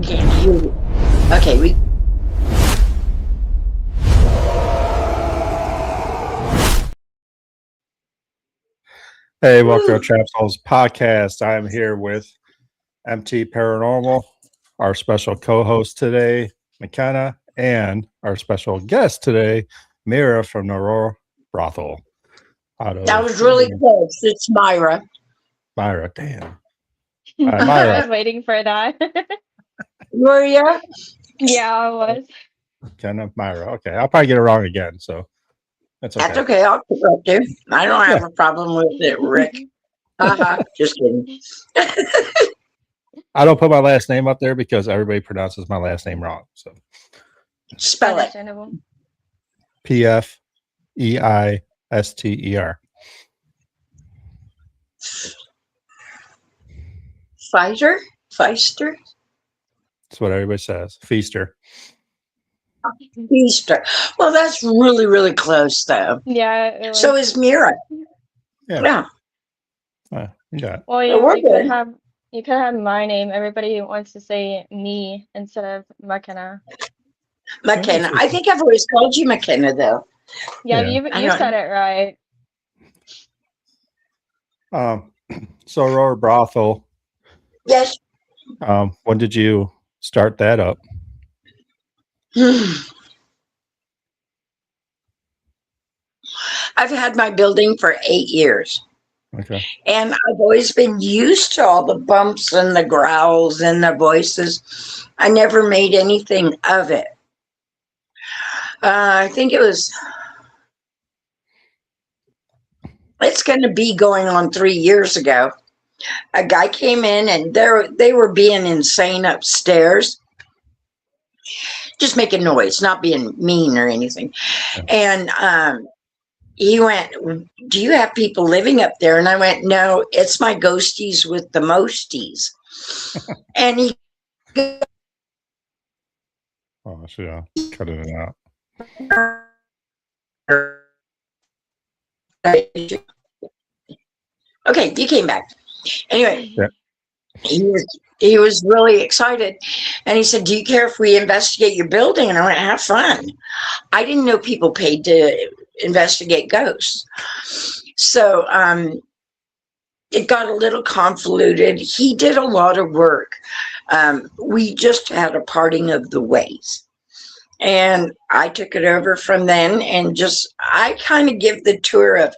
Can't hear you. Okay, we. Hey, welcome to Trap Souls Podcast. I'm here with MT Paranormal, our special co-host today, Mekena, and our special guest today, Myra from Aurora Brothel. That was really close. It's Myra. Myra, damn. I Myra. was waiting for that. Were you? Yeah, I was. Mekena, Myra. Okay, I'll probably get it wrong again, so that's okay. That's okay. I'll correct you. I don't have a problem with it, Rick. Just kidding. I don't put my last name up there because everybody pronounces my last name wrong. So Spell it. Understandable. Pfeister. Pfizer? Feister? That's what everybody says. Feaster. Easter. Well, that's really, really close, though. Yeah. It was. So is Mira. Yeah. Yeah. Yeah. Well, we're you could good. have my name. Everybody wants to say me instead of Mekena. Mekena. I think I've always called you Mekena, though. Yeah, Yeah. you said it right. So Aurora Brothel, Yes. when did you start that up? I've had my building for 8 years. Okay. And I've always been used to all the bumps and the growls and the voices. I never made anything of it. I think it's going to be going on 3 years ago. A guy came in and they were being insane upstairs, just making noise, not being mean or anything. And he went, "Do you have people living up there?" And I went, "No, it's my ghosties with the mosties." And he Oh, yeah. Cutting it out. Okay, you came back. Anyway, Yeah. he was really excited. And he said, "Do you care if we investigate your building?" And I went, "Have fun." I didn't know people paid to investigate ghosts. So it got a little convoluted. He did a lot of work. We just had a parting of the ways. And I took it over from then, and I kind of give the tour of,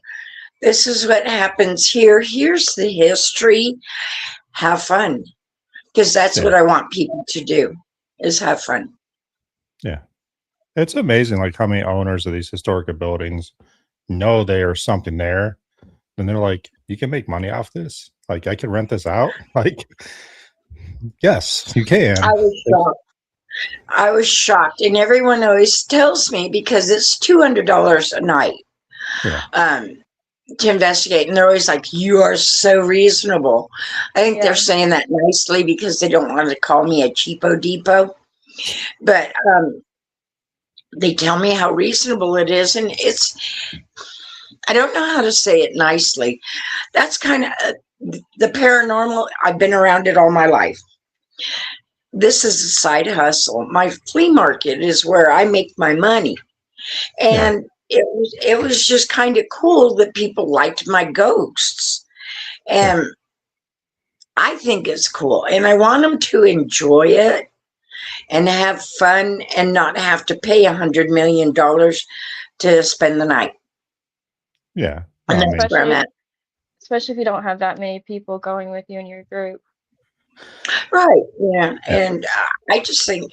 this is what happens here. Here's the history. Have fun. Because that's what I want people to do, is have fun. Yeah. It's amazing like how many owners of these historical buildings know there's something there. And they're like, you can make money off this? Like, I can rent this out? Like, yes, you can. I was shocked. And everyone always tells me, because it's $200 a night to investigate. And they're always like, "You are so reasonable." I think they're saying that nicely because they don't want to call me a cheapo depot. But they tell me how reasonable it is. And I don't know how to say it nicely. That's kind of the paranormal. I've been around it all my life. This is a side hustle. My flea market is where I make my money. And it was just kind of cool that people liked my ghosts. And I think it's cool. And I want them to enjoy it and have fun and not have to pay $100 million to spend the night. Yeah. And that's where I'm at. Especially if you don't have that many people going with you in your group. Right. Yeah. And I just think,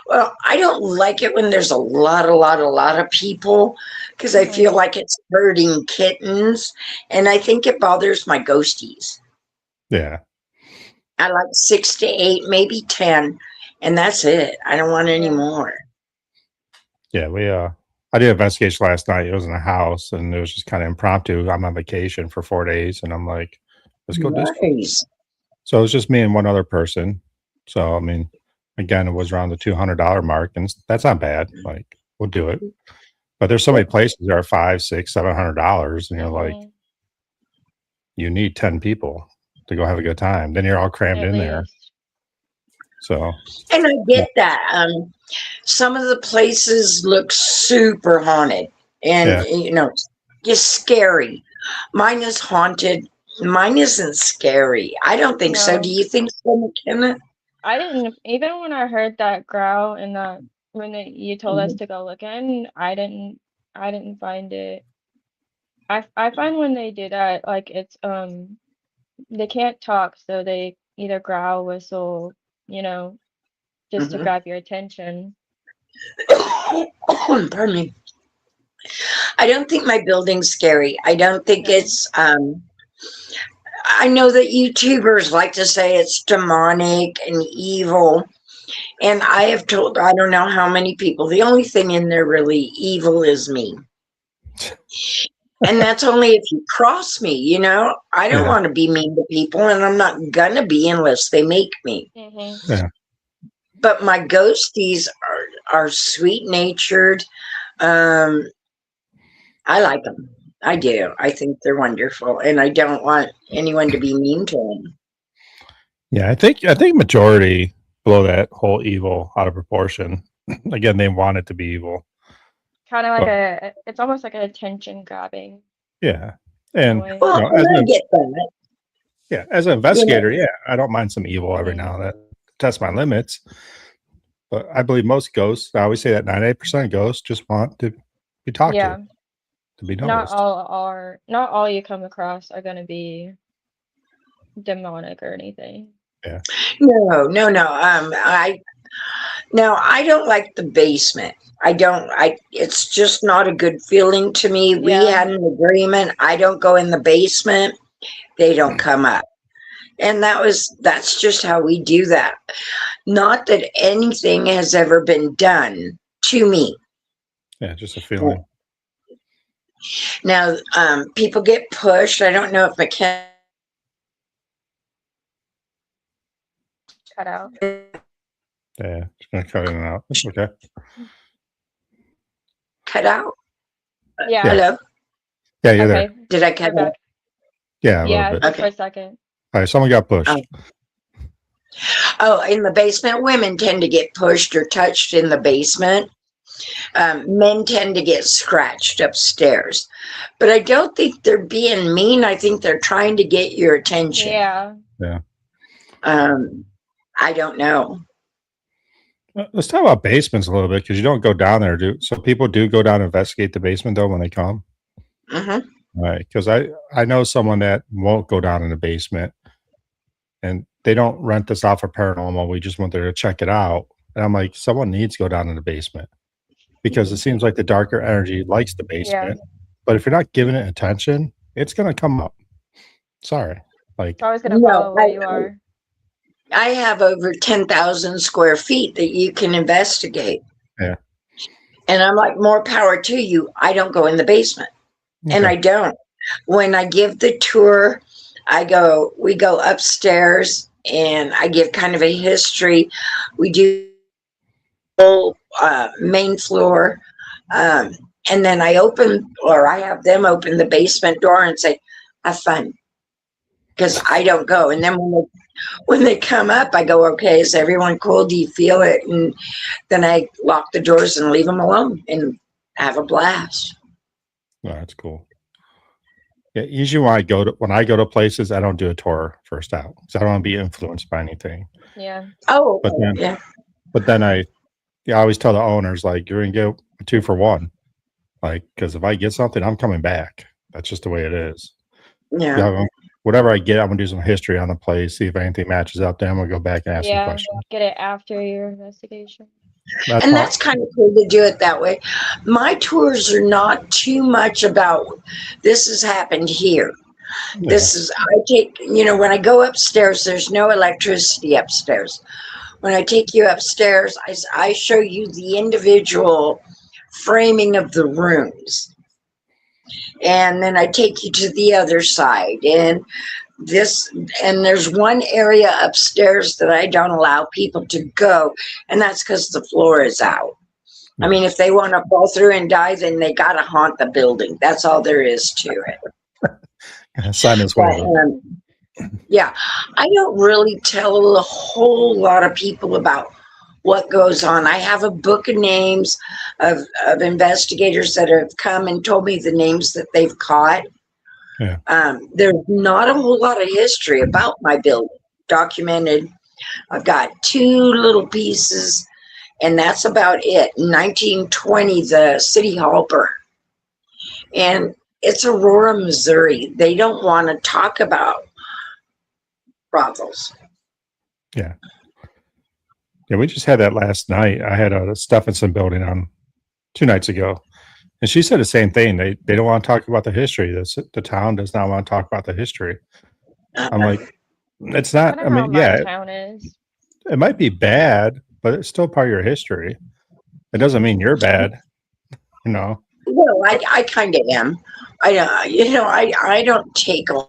well, I don't like it when there's a lot of people, because I feel like it's herding kittens, and I think it bothers my ghosties. Yeah. I like 6 to 8, maybe 10, and that's it. I don't want any more. Yeah, I did an investigation last night. It was in a house, and it was just kind of impromptu. I'm on vacation for 4 days, and I'm like, let's go do this. So it was just me and one other person. So, I mean, again, it was around the $200 mark, and that's not bad. Like, we'll do it. But there's so many places that are $500, $600, $700, and you're like, you need 10 people to go have a good time. Then you're all crammed in there. So, and I get that. Some of the places look super haunted, and just scary. Mine is haunted. Mine isn't scary. I don't think so. Do you think so, McKenna? I didn't, even when I heard that growl and that when you told us to go look in, I didn't find it. I find when they do that, like it's they can't talk, so they either growl, whistle, just to grab your attention. Pardon me. I don't think my building's scary. I don't think it's I know that YouTubers like to say it's demonic and evil. And I have told I don't know how many people, the only thing in there really evil is me. And that's only if you cross me, I don't want to be mean to people, and I'm not gonna be unless they make me. Yeah. But my ghosties are sweet natured. I like them. I do. I think they're wonderful, and I don't want anyone to be mean to them. Yeah, I think majority blow that whole evil out of proportion. Again, they want it to be evil. Kind of like it's almost like an attention grabbing. Yeah, and I get that. Yeah, as an investigator, I don't mind some evil every now and then. Test my limits. But I believe most ghosts, I always say that 98% of ghosts just want to be talked to be noticed. Not all you come across are going to be demonic or anything. Yeah. No. I don't like the basement. It's just not a good feeling to me. We had an agreement. I don't go in the basement. They don't come up. And that's just how we do that. Not that anything has ever been done to me. Yeah, just a feeling. Now, people get pushed. I don't know if Mekena cut out. Yeah, it's gonna cut in and out. That's okay. Cut out? Yeah. Hello? Yeah, you're there. Did I cut out? Yeah, a little bit. For a second. All right, someone got pushed. In the basement, women tend to get pushed or touched in the basement. Men tend to get scratched upstairs. But I don't think they're being mean. I think they're trying to get your attention. Yeah. I don't know. Let's talk about basements a little bit, because you don't go down there. So people do go down and investigate the basement, though, when they come? Mm-hmm. Right, because I know someone that won't go down in the basement, and they don't rent this out for paranormal. We just went there to check it out. And I'm like, someone needs to go down in the basement, because it seems like the darker energy likes the basement. Yeah. But if you're not giving it attention, it's going to come up. Sorry. It's always going to follow where you are. I have over 10,000 square feet that you can investigate. Yeah. And I'm like, more power to you. I don't go in the basement. Okay. And I don't. When I give the tour, we go upstairs and I give kind of a history. We do whole main floor. And then I have them open the basement door and say, have fun. Because I don't go. And then when they come up, I go, okay, is everyone cool? Do you feel it? And then I lock the doors and leave them alone and have a blast. Oh, that's cool. Yeah, usually when I go to places, I don't do a tour first out, because I don't want to be influenced by anything. Yeah. Oh, but then I always tell the owners, like, you're gonna get a 2 for 1, like, because if I get something, I'm coming back. That's just the way it is. Yeah. Whatever I get, I'm gonna do some history on the place, see if anything matches up. Then I'm gonna go back and ask some questions. Get it after your investigation. That's kind of cool to do it that way. My tours are not too much about this has happened here. Yeah. When I go upstairs, there's no electricity upstairs. When I take you upstairs, I show you the individual framing of the rooms. And then I take you to the other side, and there's one area upstairs that I don't allow people to go, and that's because the floor is out. I mean, if they want to fall through and die, then they got to haunt the building. That's all there is to it. Sign as well. Yeah, I don't really tell a whole lot of people about what goes on. I have a book of names of investigators that have come and told me the names that they've caught. Yeah. There's not a whole lot of history about my building documented. I've got 2 little pieces, and that's about it. In 1920, the city hall burned. And it's Aurora, Missouri. They don't want to talk about brothels. Yeah. Yeah, we just had that last night. I had a Stephenson building on 2 nights ago. And she said the same thing. They don't want to talk about the history. The town does not want to talk about the history. I'm like, it's not. Kind of how my town is. It might be bad, but it's still part of your history. It doesn't mean you're bad, you know. Well, I kind of am. I don't take a.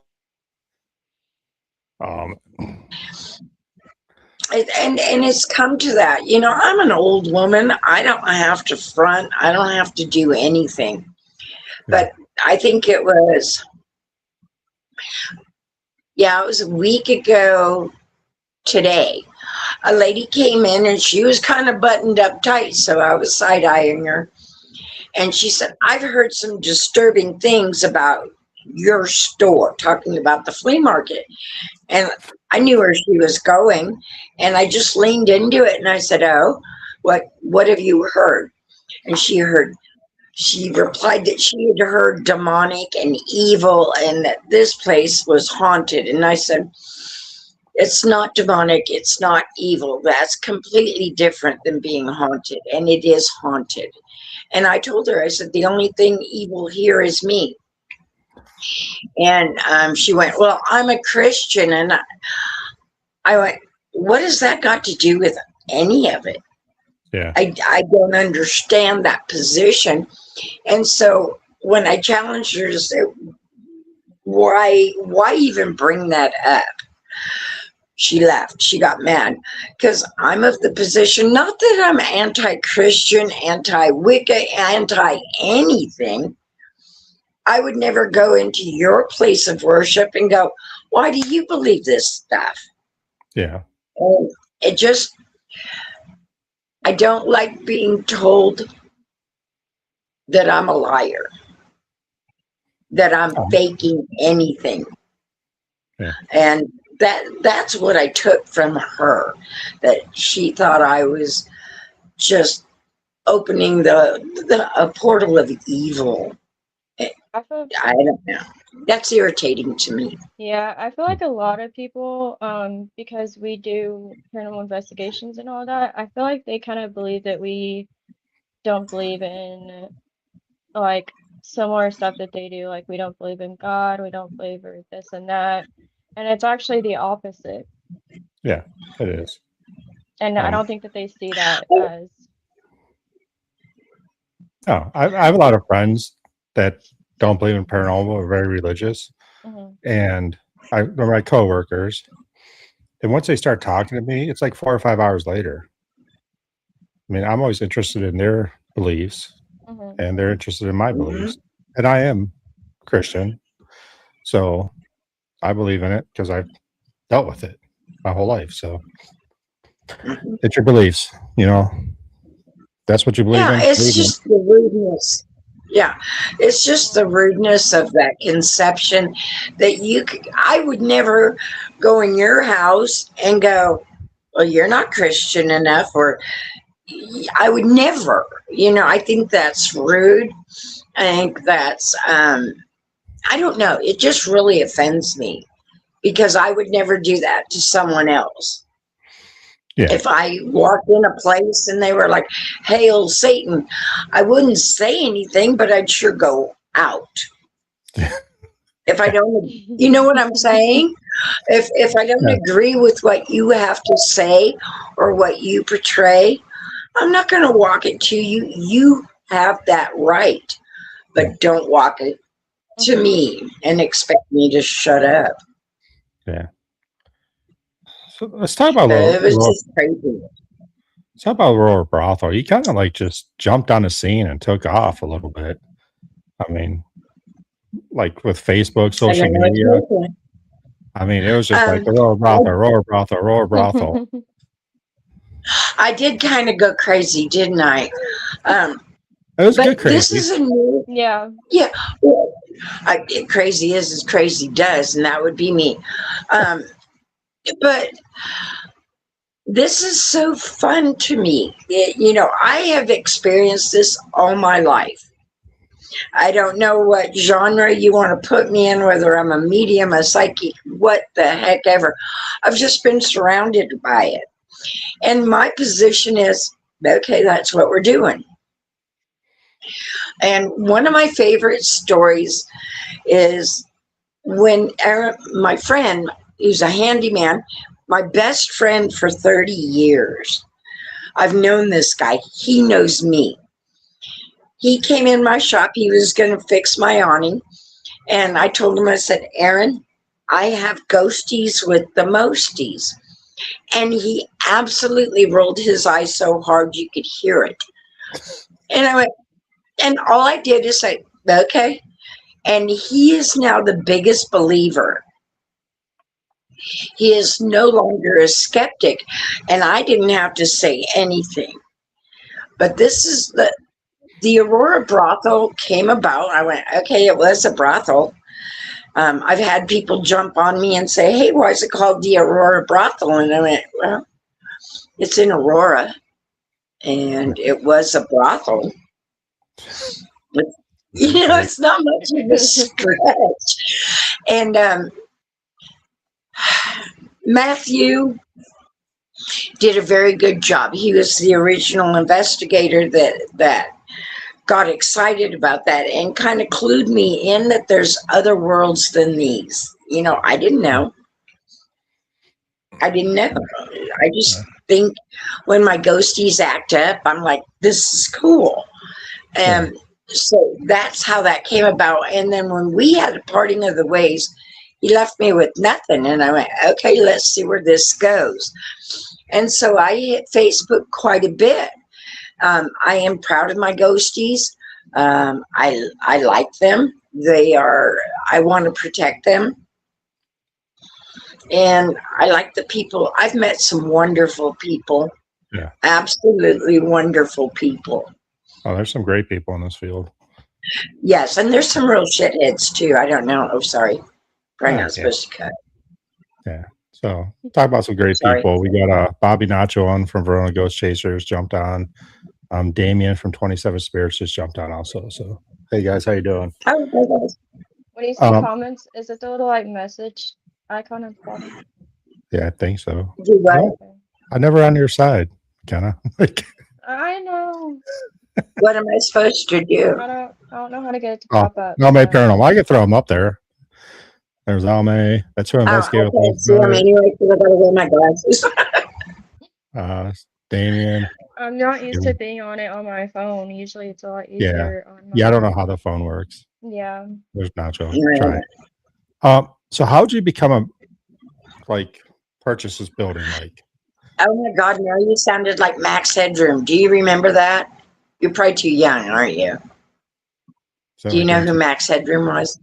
And it's come to that. I'm an old woman. I don't have to front. I don't have to do anything. But I think it was a week ago today. A lady came in and she was kind of buttoned up tight, so I was side-eyeing her. And she said, I've heard some disturbing things about your store, talking about the flea market. And I knew where she was going, and I just leaned into it and I said, oh, what have you heard? And she replied that she had heard demonic and evil and that this place was haunted. And I said, it's not demonic, it's not evil. That's completely different than being haunted, and it is haunted. And I told her, I said, the only thing evil here is me. And she went, well, I'm a Christian. And I went, what has that got to do with any of it? Yeah. I don't understand that position. And so when I challenged her to say, why even bring that up? She left. She got mad because I'm of the position, not that I'm anti-Christian, anti-Wicca, anti-anything. I would never go into your place of worship and go, why do you believe this stuff? Yeah. And I don't like being told that I'm a liar, that I'm faking anything. Yeah. And that's what I took from her, that she thought I was just opening a portal of evil. I don't know. That's irritating to me. Yeah, I feel like a lot of people, because we do paranormal investigations and all that, I feel like they kind of believe that we don't believe in like similar stuff that they do. Like we don't believe in God, we don't believe in this and that. And it's actually the opposite. Yeah, it is. And I don't think that they see that as. Oh, I have a lot of friends that don't believe in paranormal, are very religious. Mm-hmm. And they're my coworkers. And once they start talking to me, it's like 4 or 5 hours later. I mean, I'm always interested in their beliefs, and they're interested in my beliefs. And I am Christian, so I believe in it because I've dealt with it my whole life. So it's your beliefs, that's what you believe in. Yeah, it's just the rudeness. Yeah, it's just the rudeness of that conception that I would never go in your house and go, well, you're not Christian enough, or I would never, I think that's rude. I think that's, I don't know. It just really offends me because I would never do that to someone else. Yeah. If I walked in a place and they were like, hail Satan, I wouldn't say anything, but I'd sure go out. If I don't, you know what I'm saying? If I don't agree with what you have to say or what you portray, I'm not going to walk it to you. You have that right, but don't walk it to me and expect me to shut up. Yeah. So let's talk about Aurora Brothel. You kind of like just jumped on the scene and took off a little bit. I mean, like with Facebook, social media. I mean, it was just like Aurora Brothel, Aurora Brothel, Aurora Brothel. I did kind of go crazy, didn't I? It was good crazy. This is a new, Yeah. Well, crazy is as crazy does, and that would be me. But this is so fun to me. I have experienced this all my life. I don't know what genre you want to put me in, whether I'm a medium, a psychic, what the heck ever. I've just been surrounded by it. And my position is, okay, that's what we're doing. And one of my favorite stories is when my friend, who's a handyman, my best friend for 30 years. I've known this guy. He knows me. He came in my shop. He was going to fix my awning. And I told him, I said, Aaron, I have ghosties with the mosties. And he absolutely rolled his eyes so hard you could hear it. And I went, and all I did is say, okay. And he is now the biggest believer. He is no longer a skeptic. And I didn't have to say anything. But this is the Aurora Brothel came about. I went, okay, it was a brothel. I've had people jump on me and say, hey, why is it called the Aurora Brothel? And I went, well, it's in Aurora. And it was a brothel. But, it's not much of a stretch. And Matthew did a very good job. He was the original investigator that got excited about that and kind of clued me in that there's other worlds than these. I didn't know. I just think when my ghosties act up, I'm like, this is cool. And so that's how that came about. And then when we had a parting of the ways, he left me with nothing. And I went, okay, let's see where this goes. And so I hit Facebook quite a bit. I am proud of my ghosties. I like them. I want to protect them. And I like the people. I've met some wonderful people. Yeah. Absolutely wonderful people. Oh, there's some great people in this field. Yes, and there's some real shitheads too. I don't know. Oh, sorry. Probably not supposed to cut. Yeah. So talk about some great people. We got Bobby Nacho on from Verona Ghost Chasers jumped on. Damien from 27 Spirits just jumped on also. So hey guys, how you doing? Oh, hey guys. When you see comments, is it the little message icon at the bottom? Yeah, I think so. Do what? Okay. I'm never on your side, Kenna. I know. What am I supposed to do? I don't know how to get it to pop up. MT Paranormal. I can throw them up there. There's Alme. That's who investigated. I can't see them anyway because I gotta wear my glasses. Damien. I'm not used to being on it on my phone. Usually it's a lot easier on my I don't know how the phone works. Yeah. There's Nacho. Try it. So how did you become purchase this building? Oh my God, no, you sounded like Max Headroom. Do you remember that? You're probably too young, aren't you? Do you know who Max Headroom was? Is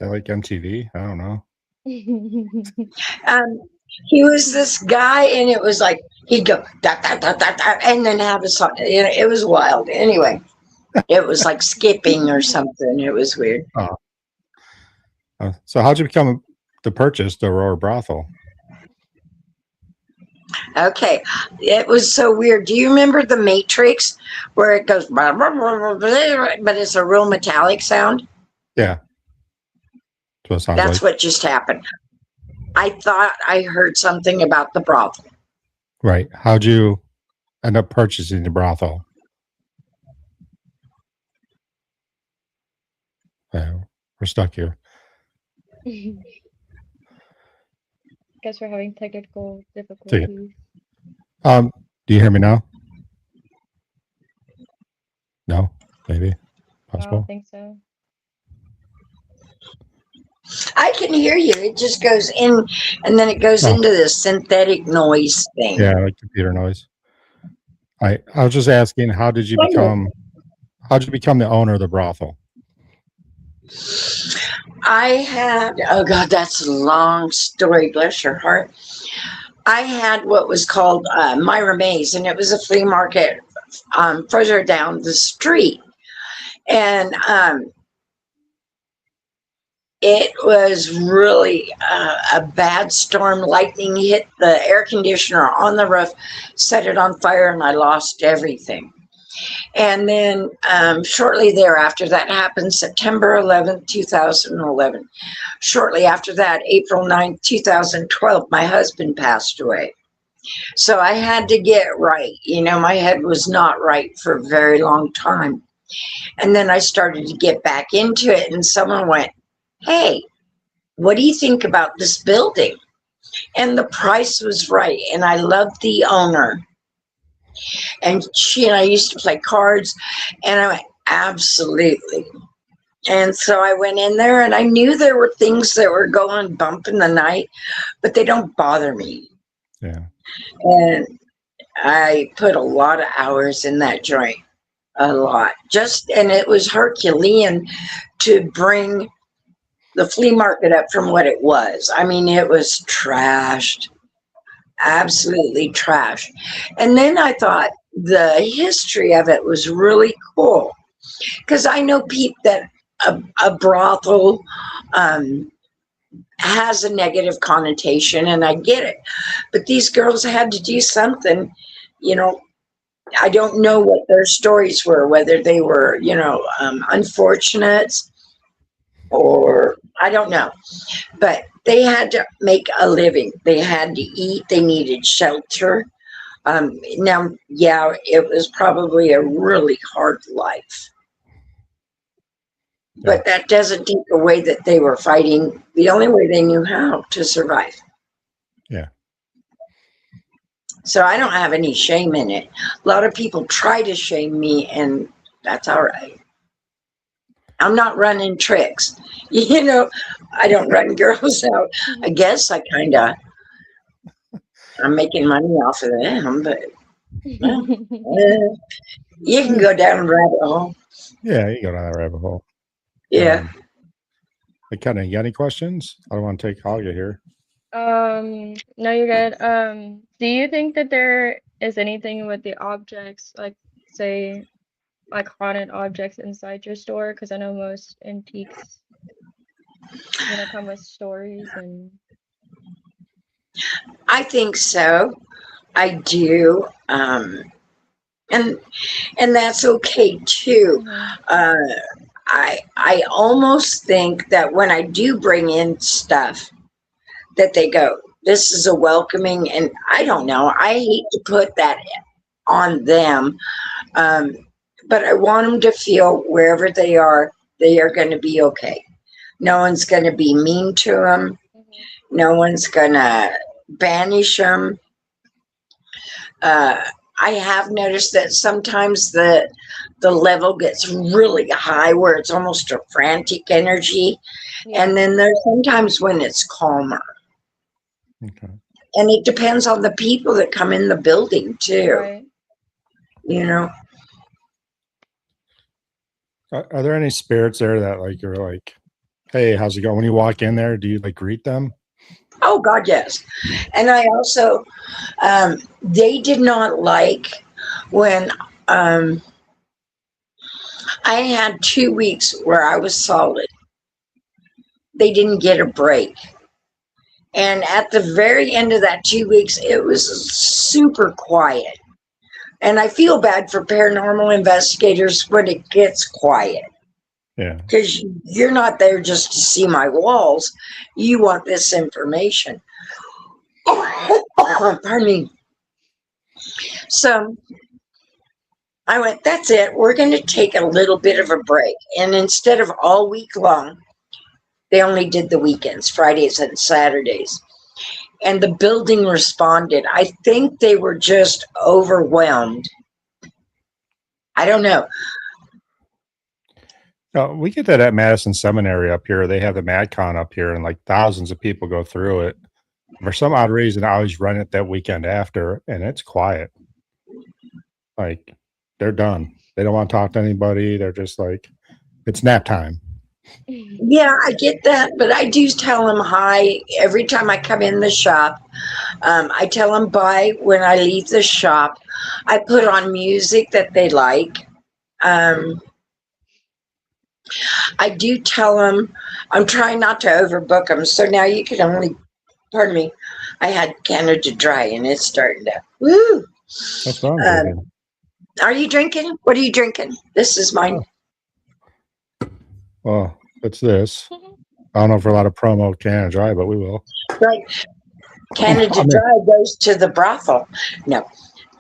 that like MTV? I don't know. He was this guy, and it was like he'd go da, da, da, da, da, and then have a song. It was wild. Anyway, it was like skipping or something. It was weird. So how'd you become to purchase the Aurora Brothel? Okay, it was so weird. Do you remember the Matrix where it goes, but it's a real metallic sound? Yeah. That's what just happened. I thought I heard something about the brothel. Right. How'd you end up purchasing the brothel? We're stuck here. Guess we're having technical difficulties. Do you hear me now? No? Maybe? Possible? I don't think so. I can hear you. It just goes in, and then it goes into this synthetic noise thing. Yeah, like computer noise. I was just asking, how did you become the owner of the brothel? I had, oh God, that's a long story, bless your heart. I had what was called Myra Maze, and it was a flea market further down the street. And it was really a bad storm. Lightning hit the air conditioner on the roof, set it on fire, and I lost everything. And then shortly thereafter, that happened September 11th, 2011. Shortly after that, April 9th, 2012, my husband passed away. So I had to get right. You know, my head was not right for a very long time. And then I started to get back into it, and someone went, "Hey, what do you think about this building?" And the price was right. And I loved the owner. And she and I used to play cards. And I went, absolutely. And so I went in there, and I knew there were things that were going bump in the night, but they don't bother me. Yeah. And I put a lot of hours in that joint. A lot. And it was Herculean to bring the flea market up from what it was. I mean, it was trashed. Absolutely trashed. And then I thought the history of it was really cool. Because I know people that a brothel has a negative connotation, and I get it. But these girls had to do something, you know. I don't know what their stories were, whether they were, you know, unfortunate or I don't know. But they had to make a living. They had to eat. They needed shelter. Now, yeah, it was probably a really hard life. But that doesn't take away that they were fighting the only way they knew how to survive. Yeah. So I don't have any shame in it. A lot of people try to shame me, and that's all right. I'm not running tricks. You know, I don't run girls out. I guess I kind of, I'm making money off of them, but well, you can go down a rabbit hole. Yeah, you go down that rabbit hole. Yeah. Mekena, you got any questions? I don't want to take all you here. No, you're good. Do you think that there is anything with the objects, like say, like haunted objects inside your store? Because I know most antiques, you know, come with stories and. I think so. I do. And that's okay too. I almost think that when I do bring in stuff, that they go, this is a welcoming, and I don't know. I hate to put that on them, but I want them to feel wherever they are going to be okay. No one's going to be mean to them. No one's going to banish them. I have noticed that sometimes the level gets really high where it's almost a frantic energy. Yeah. And then there's sometimes when it's calmer. Okay. And it depends on the people that come in the building too. Right. You know. Are there any spirits there that like you're like, hey, how's it going? When you walk in there, do you like greet them? Oh God, yes. And I also, they did not like when I had 2 weeks where I was solid. They didn't get a break. And at the very end of that 2 weeks, it was super quiet. And I feel bad for paranormal investigators when it gets quiet. Yeah. Because you're not there just to see my walls. You want this information. Pardon me. So I went, that's it. We're going to take a little bit of a break. And instead of all week long, they only did the weekends, Fridays and Saturdays. And the building responded. I think they were just overwhelmed. I don't know. We get that at Madison Seminary up here. They have the MadCon up here, and like thousands of people go through it. For some odd reason, I always run it that weekend after, and it's quiet. Like, they're done. They don't want to talk to anybody. They're just like, it's nap time. Yeah, I get that, but I do tell them hi every time I come in the shop. I tell them bye when I leave the shop. I put on music that they like. Um, I do tell them I'm trying not to overbook them. So now you can only, pardon me, I had Canada Dry and it's starting to, woo. That's what I'm drinking. Are you drinking? What are you drinking? This is mine. Oh. Well, it's this. I don't know if we're allowed to promo Canada Dry, but we will. Right. Canada Dry goes to the brothel. No.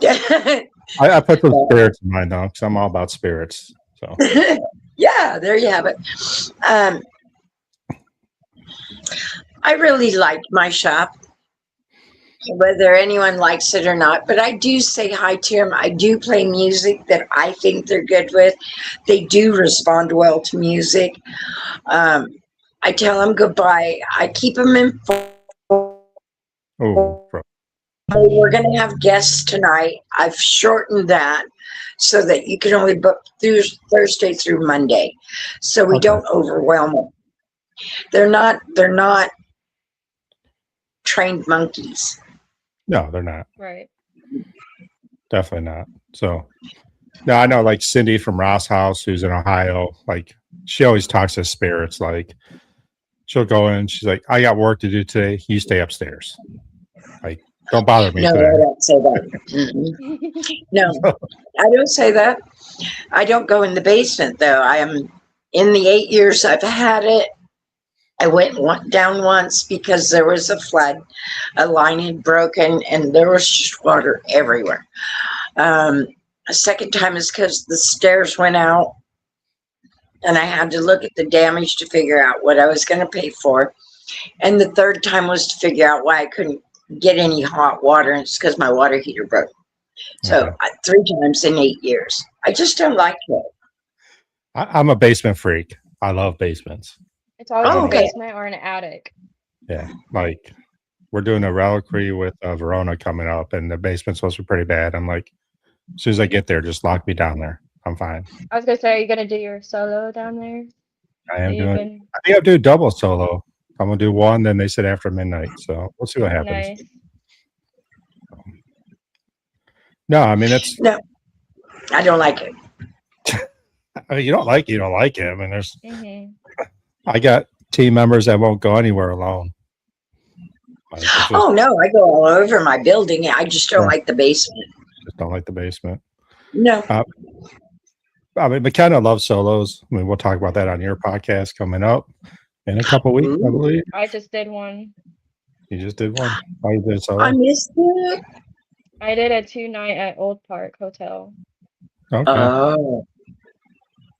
I put the spirits in mine though, because I'm all about spirits. So yeah, there you have it. I really like my shop, whether anyone likes it or not. But I do say hi to them. I do play music that I think they're good with. They do respond well to music. I tell them goodbye. I keep them informed. oh, We're going to have guests tonight. I've shortened that so that you can only book through Thursday through Monday, so we don't overwhelm them. They're not trained monkeys. No, they're not. Right. Definitely not. So, no, I know like Cindy from Ross House, who's in Ohio, like she always talks to spirits. Like she'll go in, she's like, I got work to do today. You stay upstairs. Like, don't bother me. No, today. I don't say that. No, I don't say that. I don't go in the basement though. I am in the 8 years I've had it. I went down once because there was a flood. A line had broken and there was just water everywhere. A second time is because the stairs went out and I had to look at the damage to figure out what I was going to pay for. And the third time was to figure out why I couldn't get any hot water, and it's because my water heater broke. So 3 times in 8 years. I just don't like it. I'm a basement freak. I love basements. It's always a basement or an attic. Yeah, like we're doing a reliquary with Verona coming up, and the basement's supposed to be pretty bad. I'm like, as soon as I get there, just lock me down there. I'm fine. I was gonna say, are you gonna do your solo down there? I am doing. I think I'll do double solo. I'm gonna do one, then they said after midnight. So we'll see what happens. Nice. No, I mean it's no. I don't like it. I mean, you don't like it. I mean, there's. I got team members that won't go anywhere alone. Like, oh no, I go all over my building. I just don't like the basement. Just don't like the basement. No. I mean, Mekena loves solos. I mean, we'll talk about that on your podcast coming up in a couple weeks, I believe. I just did one. You just did one? Oh, you did solo? I missed it. I did a 2-night at Old Park Hotel. Okay. Oh.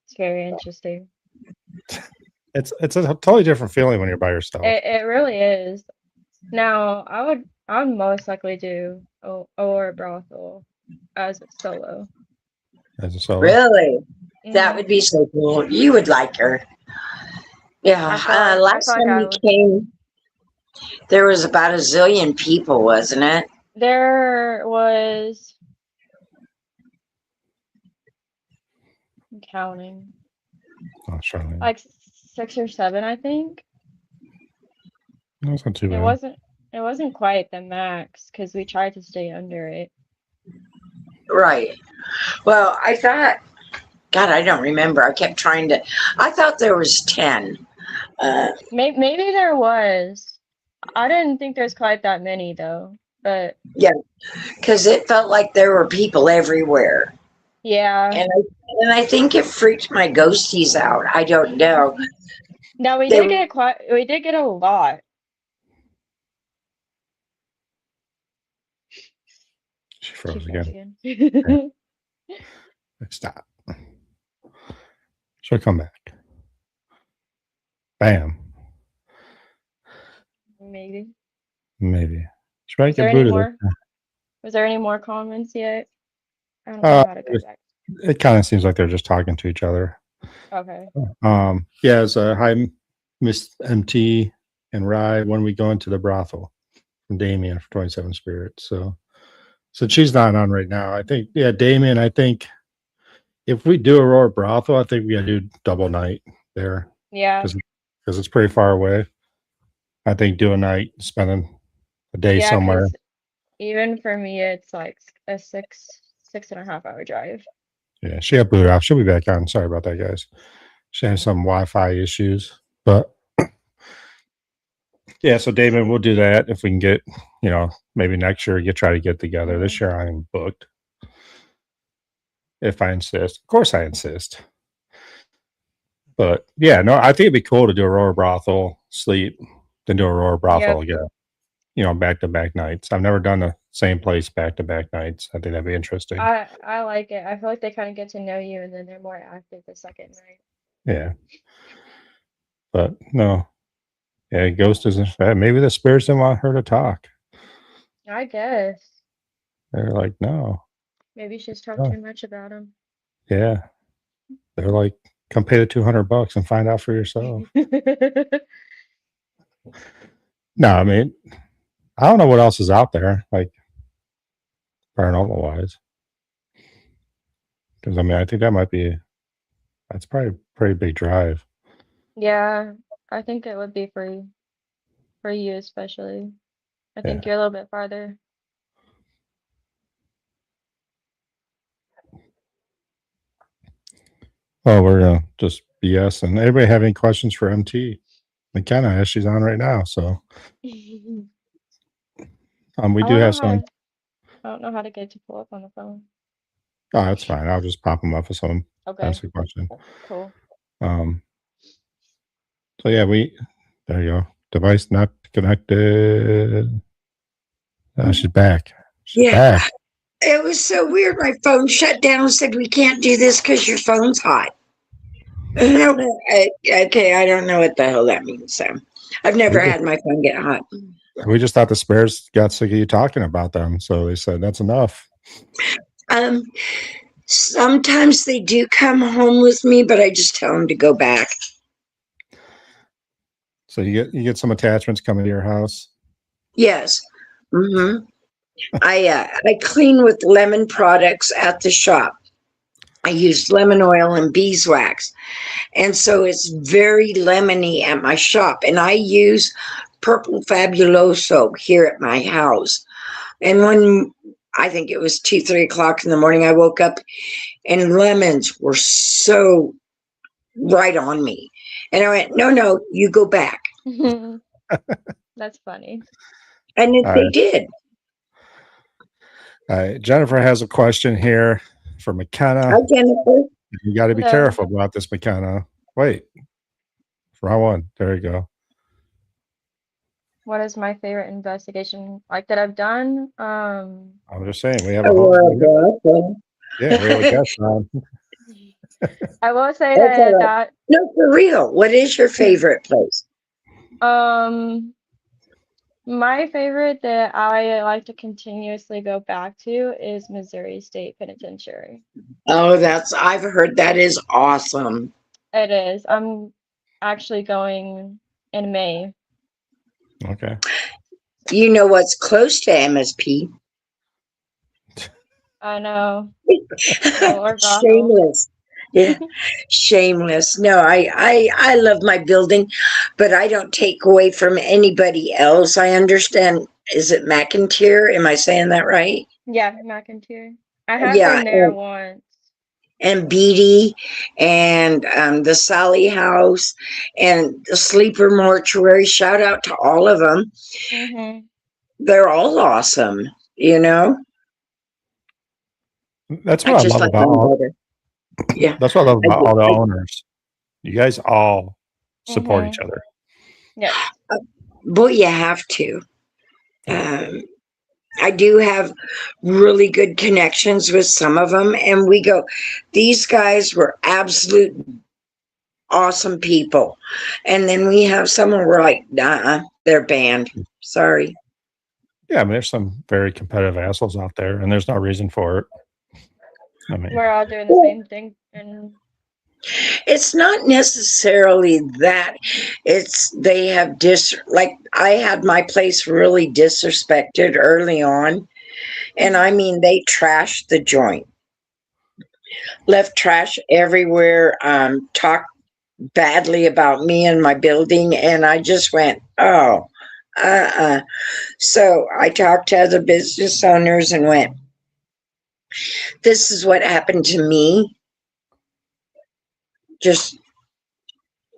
It's very interesting. It's a totally different feeling when you're by yourself. It really is. Now, I would most likely do Aurora Brothel as a solo. As a solo? Really? That would be so cool. You would like her. Yeah. Last time you came, there was about a zillion people, wasn't it? There was. I'm counting. Oh, surely. Like 6 or 7, I think. No, it's not too bad. It wasn't quite the max because we tried to stay under it. Right. Well, I thought, God, I don't remember. I kept trying to. I thought there was 10. Maybe there was. I didn't think there's quite that many though. But yeah, because it felt like there were people everywhere. Yeah. And I think it freaked my ghosties out. I don't know. No, we did get a lot. She froze again. Stop. She'll come back. Bam. Maybe. She might get booted. Was there any more comments yet? I don't know how to go back. It kind of seems like they're just talking to each other. Okay. Yeah, it's hi, Miss MT and Rye. When we go into the brothel from Damien for 27 Spirits. So she's not on right now. I think, yeah, Damien, I think if we do Aurora Brothel, I think we gotta do double night there. Yeah. Because it's pretty far away. I think do a night, spending a day somewhere. Even for me, it's like a 6.5 hour drive. Yeah, she had booted off. She'll be back on. Sorry about that, guys. She has some Wi-Fi issues, but yeah. So, David, we'll do that if we can get, maybe next year try to get together. This year I'm booked. If I insist, of course I insist. But yeah, no, I think it'd be cool to do Aurora Brothel, sleep, then do Aurora Brothel again. Back-to-back nights. I've never done the same place back-to-back nights. I think that'd be interesting. I like it. I feel like they kind of get to know you, and then they're more active the second night. Yeah. But no. Yeah, Ghost isn't. Maybe the spirits didn't want her to talk. I guess. They're like, no. Maybe she's talked too much about him. Yeah. They're like, come pay the $200 and find out for yourself. No, I mean, I don't know what else is out there, like paranormal wise. Because I mean, I think that's probably a pretty big drive. Yeah, I think it would be for you especially. I think you're a little bit farther. Well, we're gonna just BS. And anybody have any questions for MT? Mekena, as she's on right now. So we do have some. I don't know how to get to pull up on the phone. Oh, that's fine. I'll just pop them up if someone asks a question. Cool. So yeah, there you go. Device not connected. She's back. She's back. It was so weird. My phone shut down and said, we can't do this because your phone's hot. Okay, I don't know what the hell that means. So I've never had my phone get hot. We just thought the spares got sick of you talking about them. So they said, that's enough. Sometimes they do come home with me, but I just tell them to go back. So you get some attachments coming to your house? Yes. Mm-hmm. I clean with lemon products at the shop. I use lemon oil and beeswax. And so it's very lemony at my shop. And I use Purple Fabuloso here at my house. And when I think it was 2-3 o'clock in the morning, I woke up and lemons were so right on me. And I went, no, you go back. That's funny. And they did. Jennifer has a question here for Mekena. Hi, Jennifer. You got to be careful about this, Mekena. Wait. Wrong one. There you go. What is my favorite investigation that I've done? I'm just saying we have Aurora Brothel. Yeah, we have a guest on. I will say that no, for real. What is your favorite place? My favorite that I like to continuously go back to is Missouri State Penitentiary. Oh, I've heard that is awesome. It is. I'm actually going in May. Okay. You know what's close to MSP? I know. Shameless. Yeah, shameless. No, I love my building, but I don't take away from anybody else. I understand. Is it McIntyre? Am I saying that right? Yeah, McIntyre. I have been there once. And Beatty and the Sally House and the Sleeper Mortuary. Shout out to all of them. Mm-hmm. They're all awesome, That's what I love about all. Yeah, that's what I love about all the owners. You guys all support each other. Yeah. Boy, you have to. I do have really good connections with some of them, and we go, these guys were absolute awesome people. And then we have someone we're like, nah, they're banned. Sorry. Yeah, I mean, there's some very competitive assholes out there, and there's no reason for it. I mean, we're all doing the same thing, and it's not necessarily that. It's they have I had my place really disrespected early on, and I mean they trashed the joint, left trash everywhere, talked badly about me and my building, and I just went, oh, So I talked to other business owners and went, this is what happened to me. Just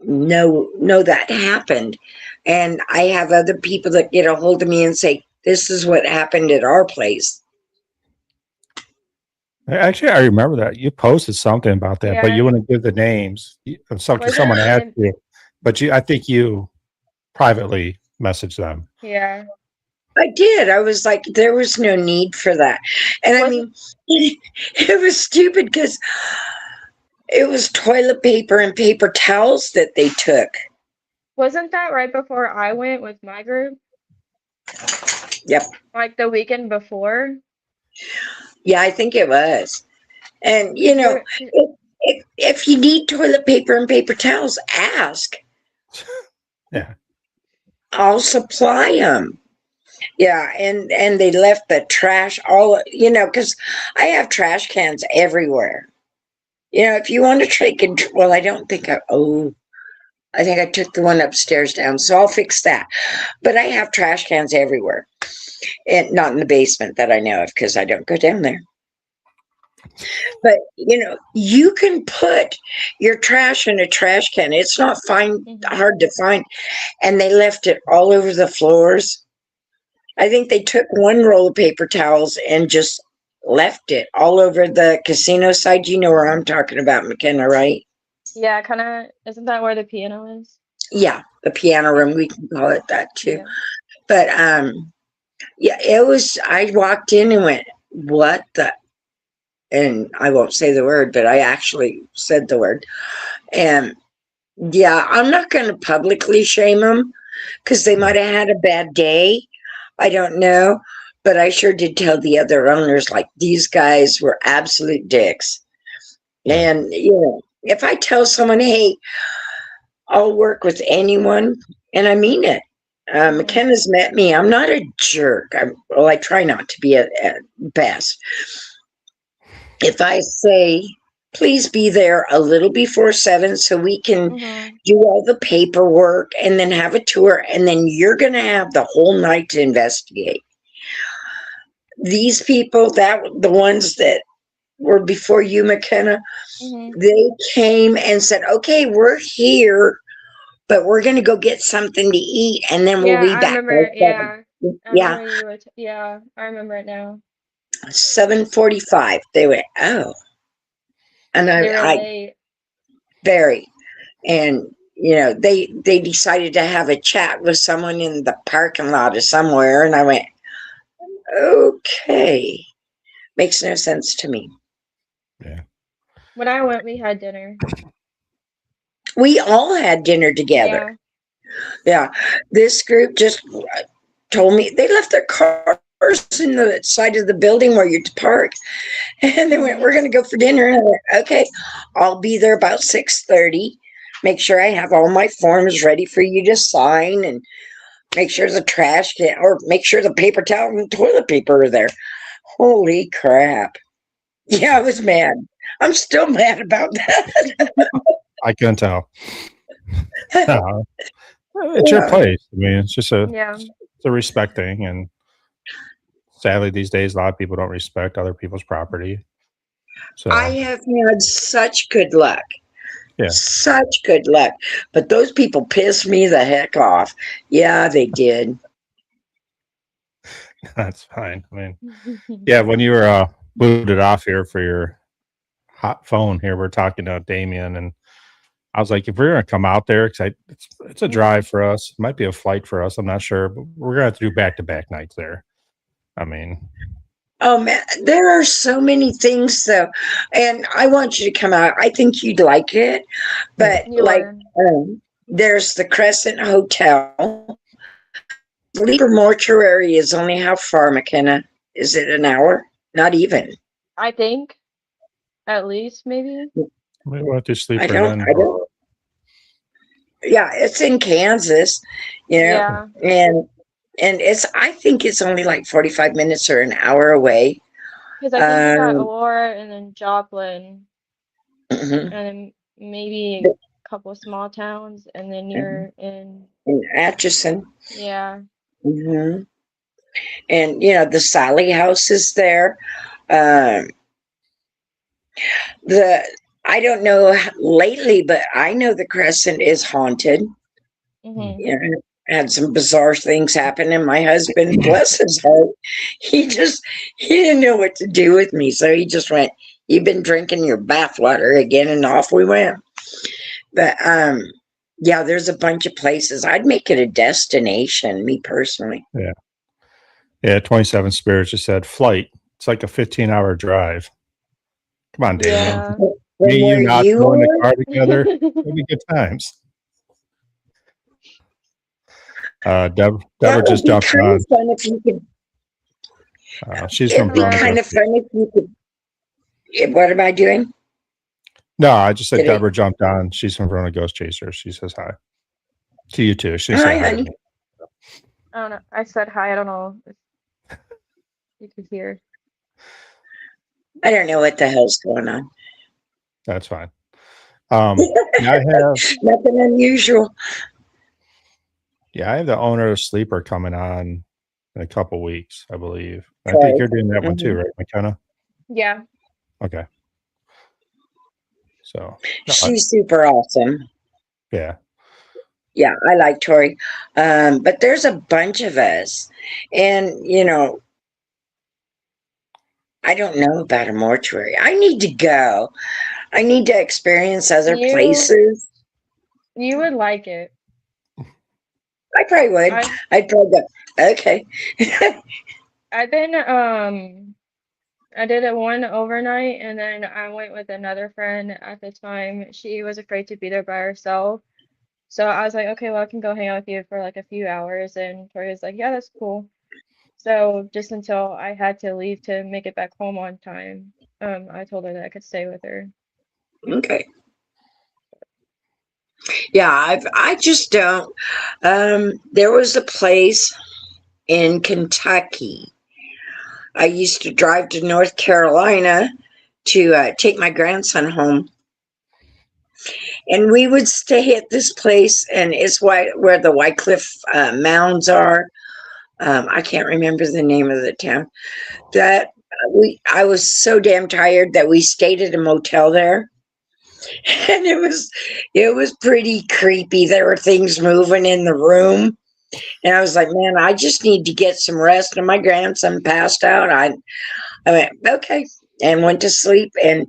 know that happened. And I have other people that get a hold of me and say, this is what happened at our place. Actually, I remember that you posted something about that, but you wouldn't give the names. Someone asked you, but I think you privately messaged them. Yeah, I did. I was like, there was no need for that. And I mean, it was stupid because it was toilet paper and paper towels that they took. Wasn't that right before I went with my group? Yep. Like the weekend before? Yeah, I think it was. And, you know, if you need toilet paper and paper towels, ask. Yeah. I'll supply them. Yeah, and they left the trash all, you know, because I have trash cans everywhere. You know, if you want to take it, well, I don't think I think I took the one upstairs down, so I'll fix that. But I have trash cans everywhere, and not in the basement that I know of because I don't go down there. But, you know, you can put your trash in a trash can. It's not hard to find. And they left it all over the floors. I think they took one roll of paper towels and just left it all over the casino side. You know where I'm talking about, Mekena, right? Yeah, kind of. Isn't that where the piano is? Yeah, the piano room. We can call it that too. Yeah. But yeah, it was. I walked in and went, "What the?" And I won't say the word, but I actually said the word. And yeah, I'm not going to publicly shame them because they might have had a bad day. I don't know. But I sure did tell the other owners, like, these guys were absolute dicks. And, you know, if I tell someone, hey, I'll work with anyone, and I mean it. Mekena's met me. I'm not a jerk. I try not to be at best. If I say, please be there a little before 7 so we can do all the paperwork and then have a tour, and then you're going to have the whole night to investigate. These people, the ones that were before you, Mekena, they came and said, okay, we're here, but we're going to go get something to eat, and then we'll be back. I remember it now. 7:45. They went, oh. And I very. And, you know, they decided to have a chat with someone in the parking lot of somewhere, and I went, okay. Makes no sense to me. Yeah. When I went, we had dinner. We all had dinner together. Yeah. This group just told me they left their cars in the side of the building where you park. And they went, we're going to go for dinner. And I went, okay, I'll be there about 6:30. Make sure I have all my forms ready for you to sign, and make sure the trash can, or make sure the paper towel and toilet paper are there. Holy crap. Yeah, I was mad. I'm still mad about that. I can tell. It's your place. I mean, it's just it's a respect thing. And sadly, these days, a lot of people don't respect other people's property. So I have had such good luck. Yeah. Such good luck. But those people pissed me the heck off. Yeah, they did. That's fine. I mean, yeah, when you were booted off here for your hot phone here, we're talking to Damien, and I was like, if we're going to come out there, because it's a drive for us. It might be a flight for us. I'm not sure, but we're going to have to do back-to-back nights there. I mean, oh man, there are so many things though, and I want you to come out. I think you'd like it, but there's the Crescent Hotel. Sleeper Mortuary is only how far, Mekena? Is it an hour? Not even. I think, at least maybe. We want to sleep. I don't. Yeah, it's in Kansas, you know, and I think it's only like 45 minutes or an hour away. Because I think we got Aurora and then Joplin, and then maybe couple small towns, and then you're in Atchison. yeah. Hmm. And the Sally house is there. Um, the I don't know lately, but I know the Crescent is haunted. Hmm. Had some bizarre things happen, and my husband, bless his heart, he didn't know what to do with me, so he just went, "You've been drinking your bathwater again," and off we went. But yeah, there's a bunch of places. I'd make it a destination, me personally. Yeah. Yeah. 27 Spirits just said flight. It's like a 15-hour drive. Come on, Damien. Yeah. Me, you, Where not you in the are? car together. It'll be good times. That Deborah would just be jumped kind on. of fun if you could. She's from It'd be Veronica. kind of fun if you could. What am I doing? No, I just said Did Deborah jumped on. She's from Verona Ghost Chaser. She says hi to you too. She Hi, said hi to honey. me. I don't know. I said hi. I don't know if you could hear. I don't know what the hell's going on. That's fine. I have Nothing unusual. I have the owner of Sleeper coming on in a couple weeks, I believe. I Okay. think you're doing that one too, right, Mekena? Yeah. Okay. So She's super awesome. yeah. Yeah, I like Tori. But there's a bunch of us. And, I don't know about a mortuary. I need to go. I need to experience other places. You would like it. I probably would. I'd probably go, okay. I've been I did it one overnight, and then I went with another friend at the time. She was afraid to be there by herself. So I was like, okay, well, I can go hang out with you for like a few hours. And Tori was like, yeah, that's cool. So just until I had to leave to make it back home on time, I told her that I could stay with her. Okay. Yeah, I just don't. There was a place in Kentucky. I used to drive to North Carolina to take my grandson home. And we would stay at this place, and it's where the Wycliffe mounds are. I can't remember the name of the town. I was so damn tired that we stayed at a motel there, and it was pretty creepy. There were things moving in the room, and I was like, man, I just need to get some rest. And my grandson passed out. I went, okay, and went to sleep. And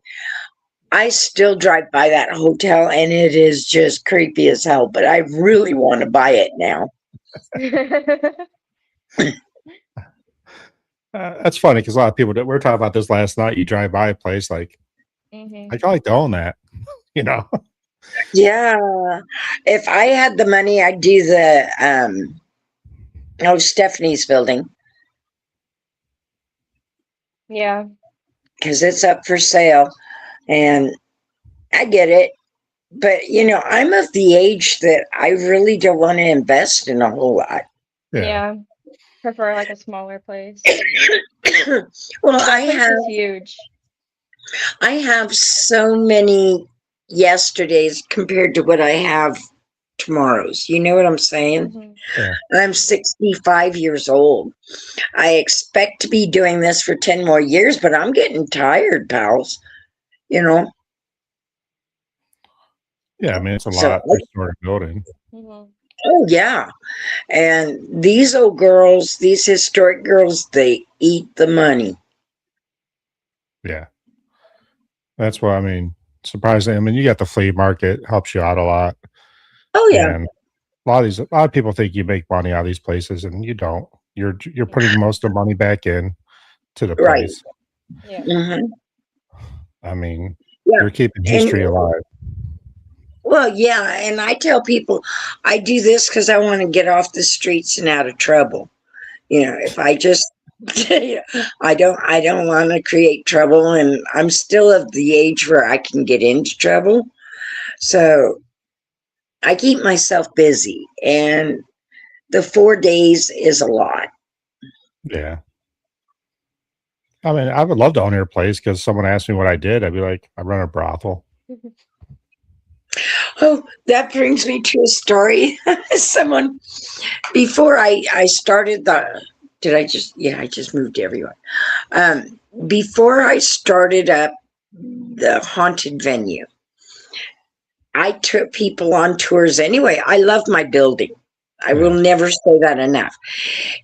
I still drive by that hotel, and it is just creepy as hell, but I really want to buy it now. That's funny because a lot of people we were talking about this last night. You drive by a place like, I like to own that, Yeah. If I had the money, I'd do the Stephanie's building. Yeah. Because it's up for sale, and I get it. But I'm of the age that I really don't want to invest in a whole lot. Yeah. Prefer like a smaller place. Well, that place is huge. I have so many yesterdays compared to what I have tomorrows. You know what I'm saying? Mm-hmm. Yeah. I'm 65 years old. I expect to be doing this for 10 more years, but I'm getting tired, pals. Yeah, I mean, it's a lot to start a building. Mm-hmm. Oh, yeah. And these old girls, these historic girls, they eat the money. Yeah. That's why, I mean, surprisingly, I mean, you got the flea market, helps you out a lot. Oh, yeah. And a lot of people think you make money out of these places, and you don't. You're putting most of the money back in to the place. Yeah. Mm-hmm. I mean, you're keeping history alive. Well, yeah, and I tell people I do this because I want to get off the streets and out of trouble. If I just I don't want to create trouble, and I'm still of the age where I can get into trouble. So I keep myself busy, and the 4 days is a lot. Yeah. I mean, I would love to own your place because someone asked me what I did. I'd be like, I run a brothel. Oh, that brings me to a story. Someone, before I started I just moved everywhere. Before I started up the haunted venue, I took people on tours anyway. I love my building. I will never say that enough.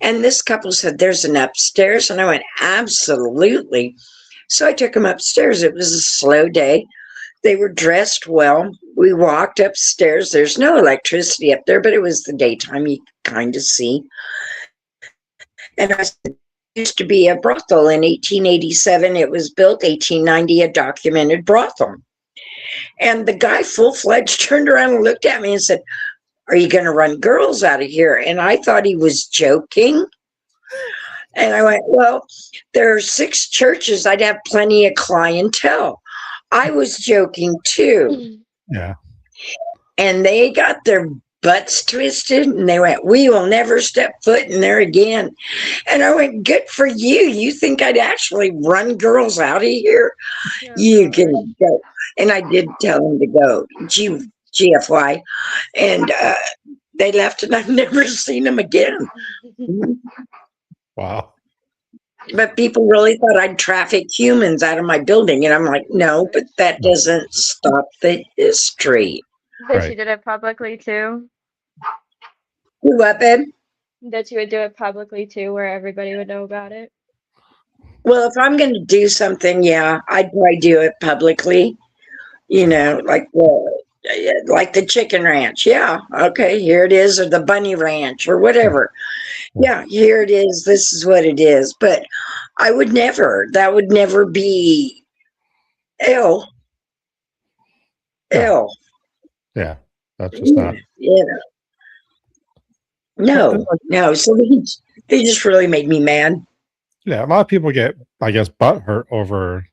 And this couple said, there's an upstairs. And I went, absolutely. So I took them upstairs. It was a slow day. They were dressed well. We walked upstairs. There's no electricity up there, but it was the daytime. You kind of see. And I said, it used to be a brothel in 1887. It was built 1890, a documented brothel. And the guy full-fledged turned around and looked at me and said, are you going to run girls out of here? And I thought he was joking. And I went, well, there are 6 churches. I'd have plenty of clientele. I was joking too. Yeah. And they got their butts twisted and they went, we will never step foot in there again. And I went, good for you. You think I'd actually run girls out of here? Yeah, you can go. And I did tell them to go, GFY. And they left and I've never seen them again. Wow. But people really thought I'd traffic humans out of my building. And I'm like, no, but that doesn't stop the history. That you did it publicly too? What, babe? That you would do it publicly too, where everybody would know about it? Well, if I'm going to do something, yeah, I'd probably do it publicly. You know, like the chicken ranch. Yeah, okay, here it is, or the bunny ranch, or whatever. Yeah, here it is. This is what it is. But I would never. That would never be ill. Ill. Yeah, that's just not. Yeah. No. So they just really made me mad. Yeah, a lot of people get, I guess, butthurt over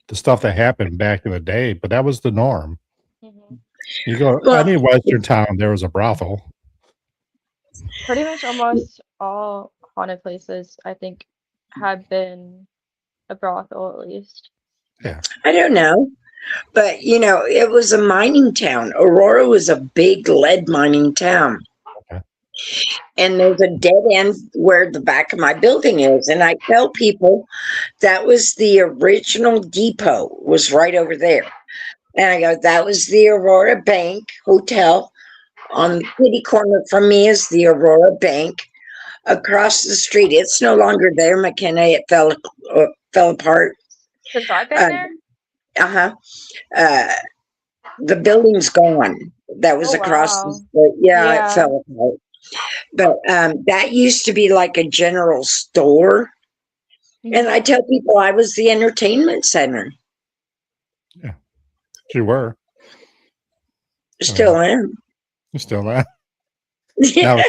the stuff that happened back in the day, but that was the norm. Mm-hmm. You go any Western town, there was a brothel. Pretty much almost all haunted places, I think, have been a brothel at least. Yeah. I don't know. But, you know, it was a mining town. Aurora was a big lead mining town. Okay. And there's a dead end where the back of my building is. And I tell people that was the original depot, was right over there. And I go, that was the Aurora Bank Hotel. On the kitty corner from me is the Aurora Bank. Across the street, it's no longer there, Mekena. It fell apart. Since I've been there? The building's gone. That was across the street. Yeah, it fell apart. But that used to be like a general store. Mm-hmm. And I tell people I was the entertainment center. Yeah, you were. Still am. You still am. Now,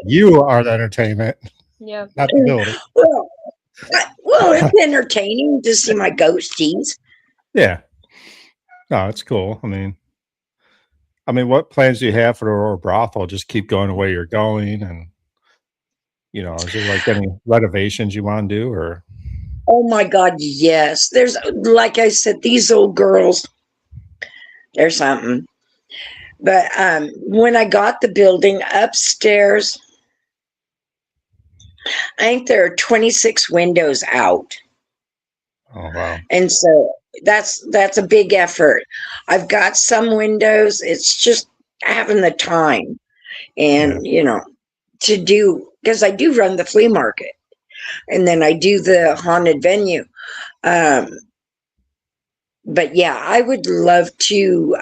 you are the entertainment. Yeah. Not the building. Well, it's entertaining to see my ghosties. Yeah. No, it's cool. I mean, what plans do you have for the Aurora Brothel? Just keep going the way you're going, and is there like any renovations you want to do, or? Oh my God, yes. There's, like I said, these old girls. There's something. But when I got the building upstairs, I think there are 26 windows out. Oh wow! And so that's a big effort. I've got some windows. It's just having the time, and to do, because I do run the flea market, and then I do the haunted venue. But yeah, I would love to.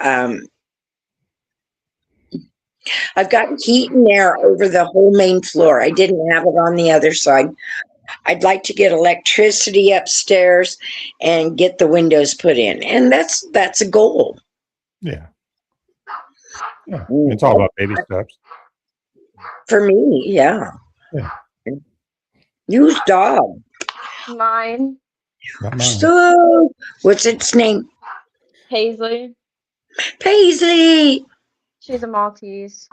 I've got heat and air over the whole main floor. I didn't have it on the other side. I'd like to get electricity upstairs and get the windows put in. And that's a goal. Yeah. It's all about baby steps. For me, yeah. Whose dog? Mine. So, what's its name? Paisley. Paisley! She's a Maltese.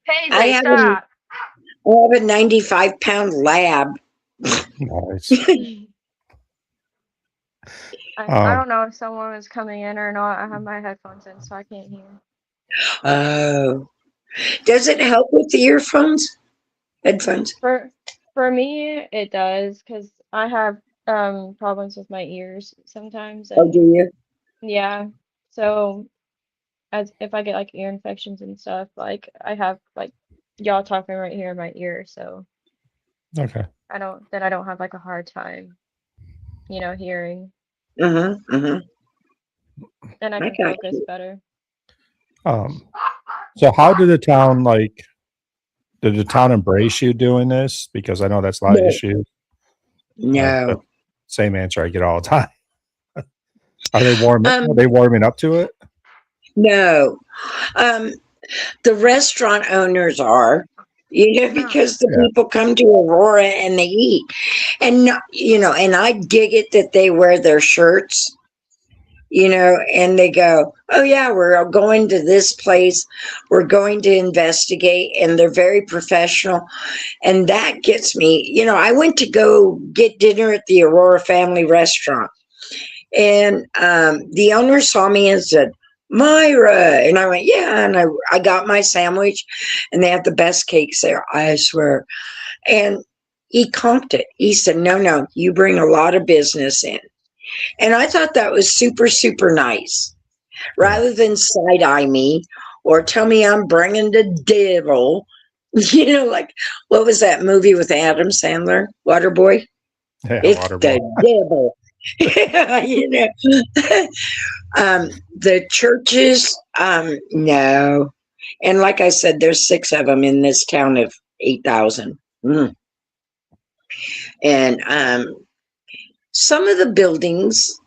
Paisley, I have stop. I have a 95-pound lab. Nice. I don't know if someone was coming in or not. I have my headphones in, so I can't hear. Oh, does it help with the earphones? Headphones? For me, it does, because I have problems with my ears sometimes, Oh, do and you? yeah, so as if I get like ear infections and stuff, like I have like y'all talking right here in my ear, so Okay. I don't have like a hard time, hearing, Mm-hmm. Mm-hmm. and I I can got focus you. better. So how did the town embrace you doing this? Because I know that's a lot of No. issues. No. Same answer I get all the time. Are they warming up to it? No. The restaurant owners are, because the people come to Aurora and they eat. And, and I dig it that they wear their shirts, and they go, oh, yeah, we're going to this place. We're going to investigate. And they're very professional. And that gets me, I went to go get dinner at the Aurora Family Restaurant. And the owner saw me and said, Myra. And I went, yeah. And I got my sandwich, and they have the best cakes there, I swear. And he comped it. He said, no, you bring a lot of business in. And I thought that was super, super nice. Rather than side eye me or tell me I'm bringing the devil, like what was that movie with Adam Sandler, Waterboy? Yeah, It's Waterboy. the devil. The churches, no. And like I said, there's 6 of them in this town of 8,000. And some of the buildings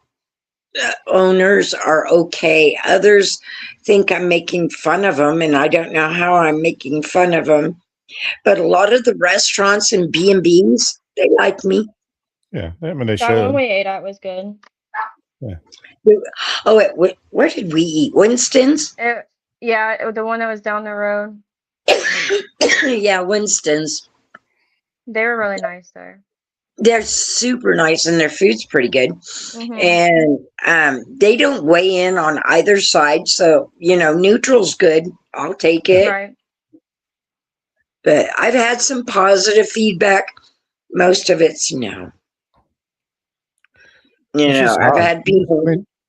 owners are okay. Others think I'm making fun of them, and I don't know how I'm making fun of them. But a lot of the restaurants and B&Bs, they like me. Yeah, I mean, they That one should. we ate at was good. Yeah. Oh, where did we eat? Winston's? The one that was down the road. Yeah, Winston's. They were really nice there. They're super nice, and their food's pretty good. Mm-hmm. And they don't weigh in on either side, so neutral's good. I'll take it. Right. But I've had some positive feedback. Most of it's no. I've had people.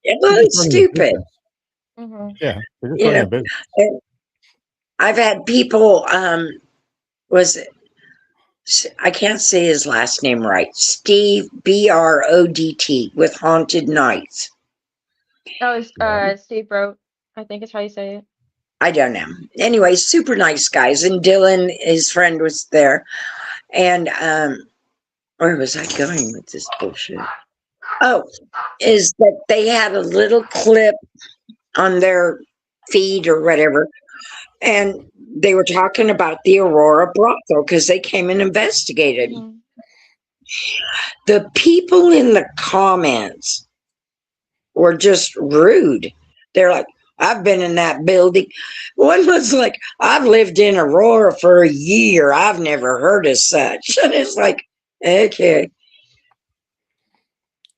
It's stupid. Mm-hmm. Yeah, they're just running a business. I've had people. I can't say his last name right. Steve Brodt with Haunted Nights. Oh, it's Steve Brodt. I think it's how you say it. I don't know. Anyway, super nice guys. And Dylan, his friend, was there. And where was I going with this bullshit? Oh, is that they had a little clip on their feed or whatever. And they were talking about the Aurora Brothel because they came and investigated. Mm-hmm. The people in the comments were just rude. They're like, I've been in that building. One was like, I've lived in Aurora for a year. I've never heard of such. And it's like, okay.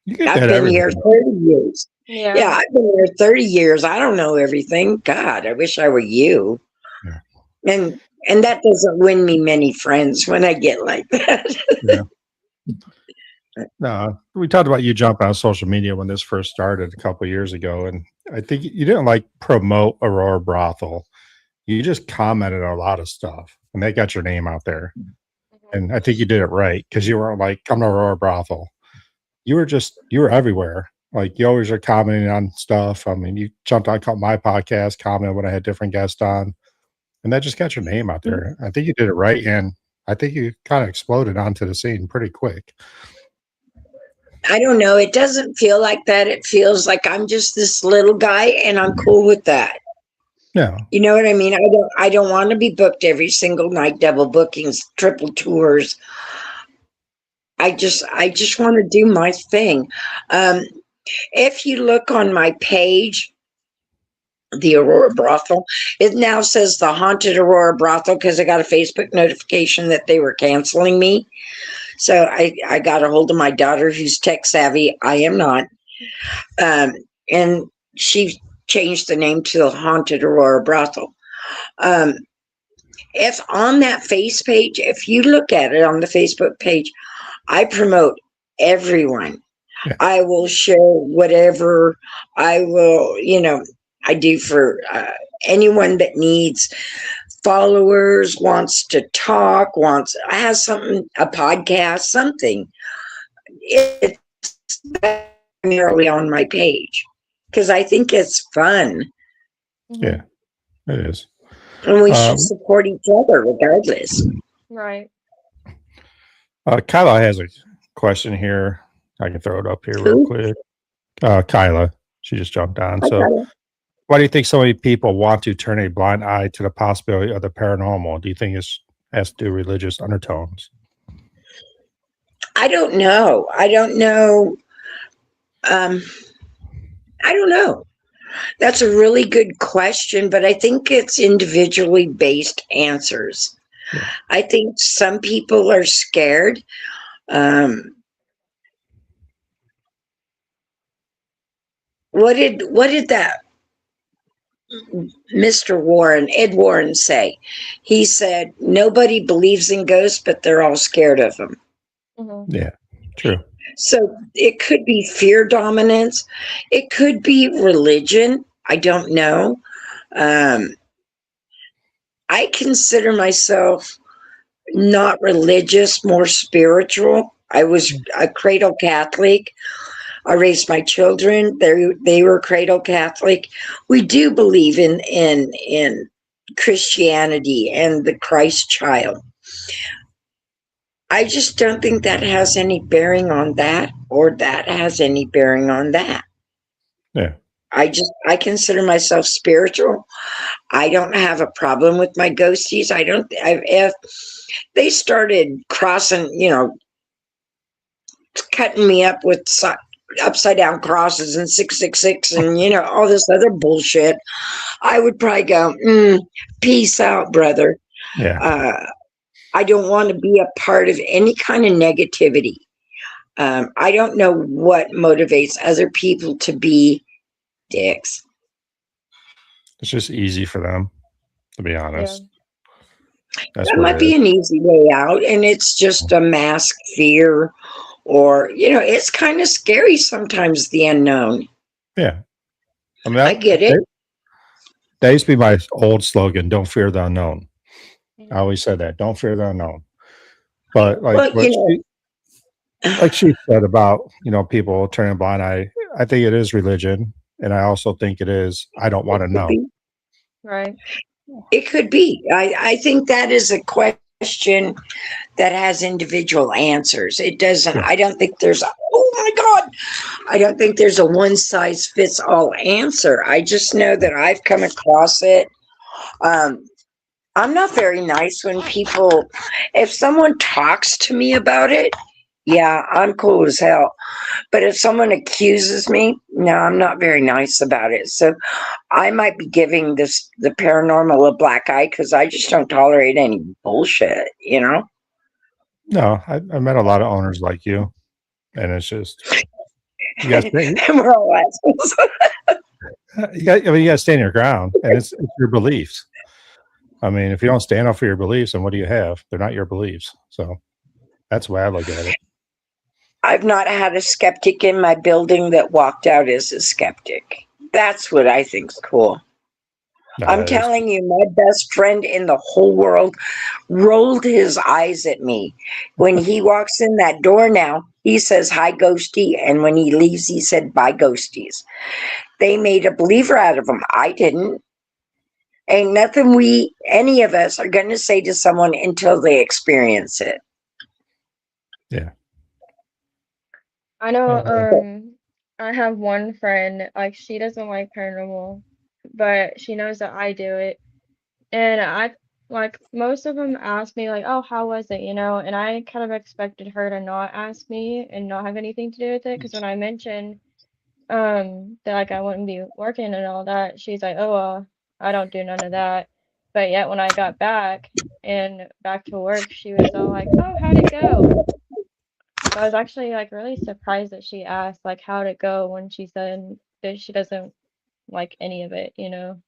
I've been here 30 years. Yeah, I've been here 30 years. I don't know everything. God, I wish I were you. Yeah. And that doesn't win me many friends when I get like that. Yeah. No, we talked about you jumping on social media when this first started a couple of years ago, and I think you didn't promote Aurora Brothel. You just commented on a lot of stuff, and they got your name out there. And I think you did it right because you weren't like, I'm Aurora Brothel. You were everywhere. Like, you always are commenting on stuff. I mean, you jumped on my podcast, commented when I had different guests on, and that just got your name out there. I think you did it right, and I think you kind of exploded onto the scene pretty quick. I don't know. It doesn't feel like that. It feels like I'm just this little guy, and I'm cool with that. Yeah. You know what I mean? I don't want to be booked every single night, double bookings, triple tours. I just want to do my thing. If you look on my page, the Aurora Brothel, it now says the Haunted Aurora Brothel because I got a Facebook notification that they were canceling me. So I got a hold of my daughter who's tech savvy. I am not. And she changed the name to the Haunted Aurora Brothel. Um, if on that face page, if you look at it on the Facebook page, I promote everyone. Yeah. I will share whatever I will, I do for anyone that needs followers, wants to talk, has something, a podcast, something. It's primarily on my page because I think it's fun. Yeah, it is. And we should support each other regardless. Right. Kyla has a question here. I can throw it up here real quick. Kyla, she just jumped on. So, why do you think so many people want to turn a blind eye to the possibility of the paranormal? Do you think it has to do with religious undertones? I don't know. I don't know. I don't know. That's a really good question, but I think it's individually based answers. Yeah. I think some people are scared. What did that Mr. Warren, Ed Warren, say? He said nobody believes in ghosts, but they're all scared of them. Mm-hmm. Yeah, true. So it could be fear dominance. It could be religion. I don't know. I consider myself not religious, more spiritual. I was a cradle Catholic. I raised my children. They were cradle Catholic. We do believe in Christianity and the Christ child. I just don't think that has any bearing on that, or that has any bearing on that. Yeah. I consider myself spiritual. I don't have a problem with my ghosties. If they started crossing, cutting me up with upside down crosses and 666 and all this other bullshit, I would probably go, peace out, brother. Yeah. I don't want to be a part of any kind of negativity. I don't know what motivates other people to be dicks. It's just easy for them, to be honest. Yeah. That might be an easy way out, and it's just a mask fear, or it's kind of scary sometimes, the unknown. Yeah, I mean, I get it. That used to be my old slogan: "Don't fear the unknown." I always said that. Don't fear the unknown. But like she said about people turning a blind eye, I think it is religion, and I also think it is I don't want to know. Right. It could be. I think that is a question that has individual answers. It doesn't. I don't think there's. Oh my God! I don't think there's a one size fits all answer. I just know that I've come across it. I'm not very nice when people, if someone talks to me about it, yeah, I'm cool as hell. But if someone accuses me, no, I'm not very nice about it. So I might be giving the paranormal a black eye because I just don't tolerate any bullshit, No, I met a lot of owners like you, and it's just we're all assholes. you got to stand your ground, and it's your beliefs. I mean, if you don't stand up for your beliefs, then what do you have? They're not your beliefs. So that's the way I look at it. I've not had a skeptic in my building that walked out as a skeptic. That's what I think's cool. No, I'm telling you, my best friend in the whole world rolled his eyes at me. When he walks in that door now, he says, hi, ghosty. And when he leaves, he said, bye, ghosties. They made a believer out of him. I didn't. Ain't nothing any of us are going to say to someone until they experience it. Yeah. I know, I have one friend, like, she doesn't like paranormal, but she knows that I do it. And most of them ask me, like, oh, how was it, And I kind of expected her to not ask me and not have anything to do with it, because when I mentioned that, like, I wouldn't be working and all that, she's like, oh, well, I don't do none of that. But yet when I got back to work, she was all like, oh, how'd it go? I was actually like really surprised that she asked like how'd it go when she said that she doesn't like any of it, you know.